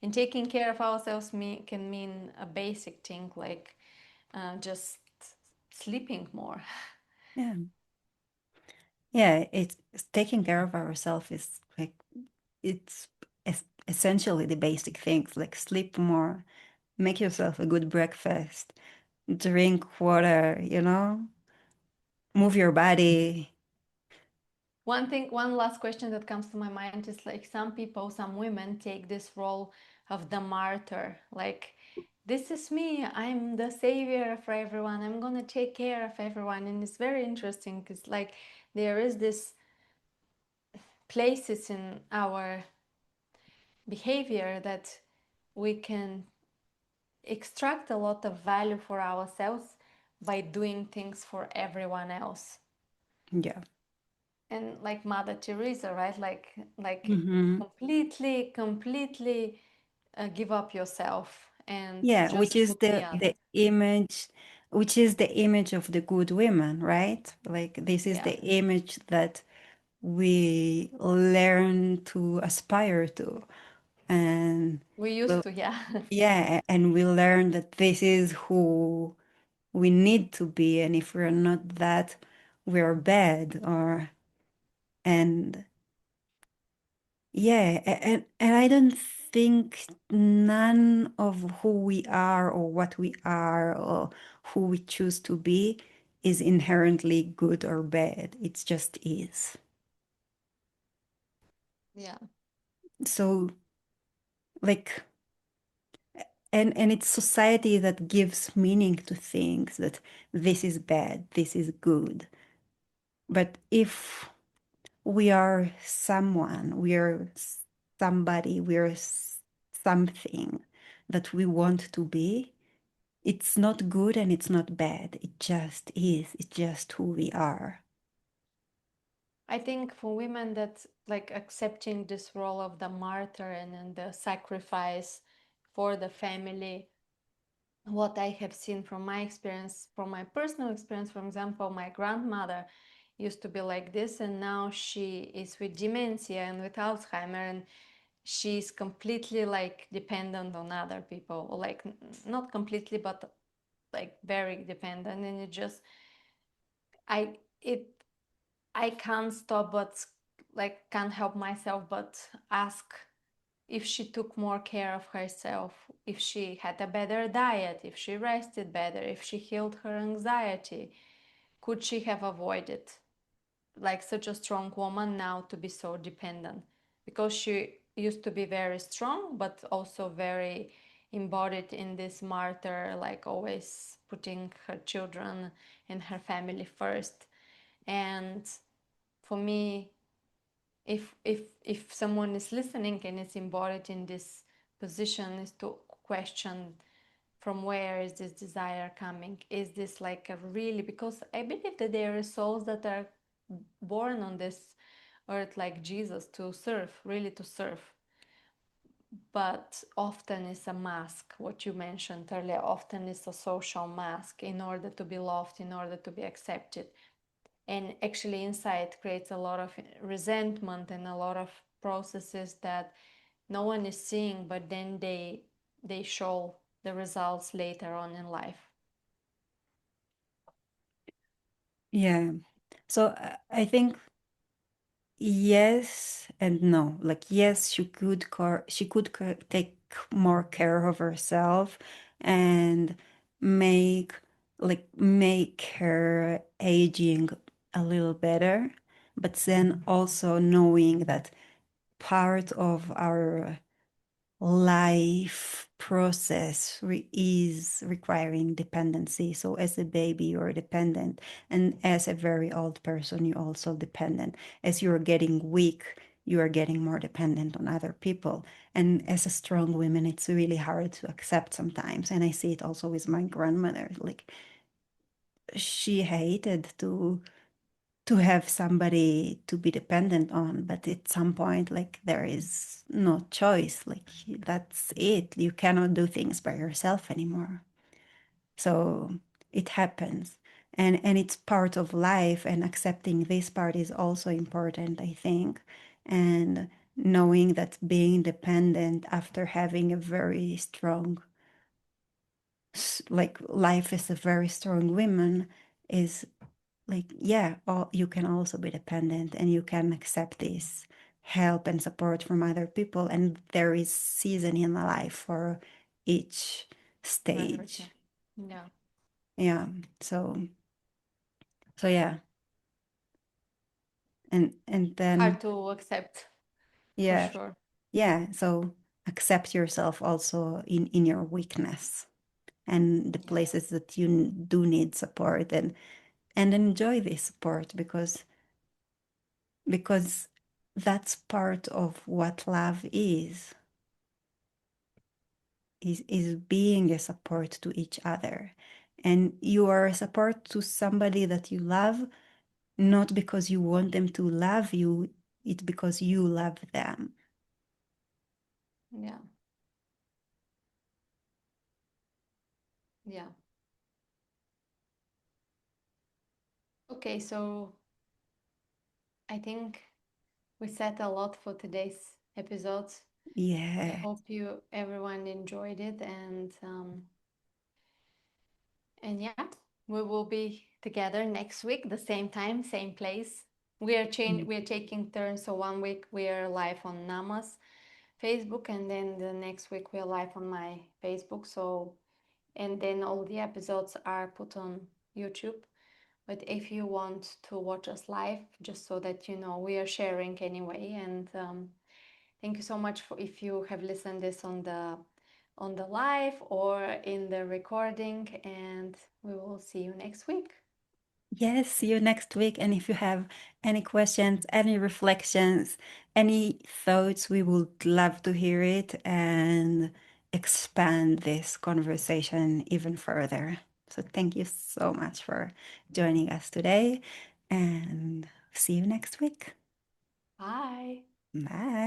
And taking care of ourselves can mean a basic thing like just sleeping more. Yeah. Yeah, it's taking care of ourselves is like, it's essentially the basic things, like sleep more, make yourself a good breakfast, drink water, move your body. One last question that comes to my mind is like some people, some women take this role of the martyr. Like, this is me, I'm the savior for everyone, I'm gonna take care of everyone. And it's very interesting because, like, there is this places in our behavior that we can extract a lot of value for ourselves by doing things for everyone else. Yeah. And like Mother Teresa, right? Like Hmm. completely give up yourself and Yeah, which just is put the other. the image of the good women, right? Like this is Yeah, the image that we learn to aspire to. And we used well, to, yeah. yeah, and we learn that this is who we need to be, and if we're not that, we're bad. Or and yeah, and I don't think none of who we are or what we are or who we choose to be is inherently good or bad. It just is. Yeah, So like, and it's society that gives meaning to things, that this is bad, this is good. But if we are someone, we are somebody, we are something that we want to be, it's not good and it's not bad. It just is. It's just who we are. I think for women that like accepting this role of the martyr and the sacrifice for the family, what I have seen from my experience, from my personal experience, for example, my grandmother used to be like this, and now she is with dementia and with Alzheimer, and she's completely like dependent on other people, or like not completely, but like very dependent, and it just I it I can't stop but like can't help myself but ask if she took more care of herself, if she had a better diet, if she rested better, if she healed her anxiety, could she have avoided like such a strong woman now to be so dependent? Because she used to be very strong, but also very embodied in this martyr, like always putting her children and her family first. And for me, if someone is listening and is embodied in this position, is to question from where is this desire coming. Is this like a really, because I believe that there are souls that are born on this earth like Jesus to serve, really to serve, but often it's a mask. What you mentioned earlier, often it's a social mask in order to be loved, in order to be accepted, and actually inside creates a lot of resentment and a lot of processes that no one is seeing, but then they show the results later on in life. Yeah. So I think yes and no. Like yes, take more care of herself and make make her aging a little better, but then also knowing that part of our life process is requiring dependency. So as a baby, you're dependent, and as a very old person, you're also dependent. As you're getting weak, you are getting more dependent on other people. And as a strong woman, it's really hard to accept sometimes. And I see it also with my grandmother. Like she hated to have somebody to be dependent on, but at some point like there is no choice, like that's it, you cannot do things by yourself anymore. So it happens, and it's part of life, and accepting this part is also important, I think. And knowing that being dependent after having a very strong like life as a very strong woman is like, yeah, you can also be dependent and you can accept this help and support from other people, and there is season in the life for each For everything. stage. Yeah. Yeah. So yeah. And Hard then to accept, for yeah, sure. yeah, so accept yourself also in your weakness and the Yeah. places that you do need support, and enjoy this support, because that's part of what love is being a support to each other. And you are a support to somebody that you love, not because you want them to love you, it's because you love them. Yeah. Yeah. Okay, so I think we said a lot for today's episode. I Yeah. hope you everyone enjoyed it, and yeah, we will be together next week, the same time, same place. Mm. We are taking turns. So one week we are live on Nama's Facebook, and then the next week we are live on my Facebook. So and then all the episodes are put on YouTube. But if you want to watch us live, just so that you know, we are sharing anyway. And thank you so much for if you have listened this on the live or in the recording. And we will see you next week. Yes, see you next week. And if you have any questions, any reflections, any thoughts, we would love to hear it and expand this conversation even further. So thank you so much for joining us today and see you next week. Bye. Bye.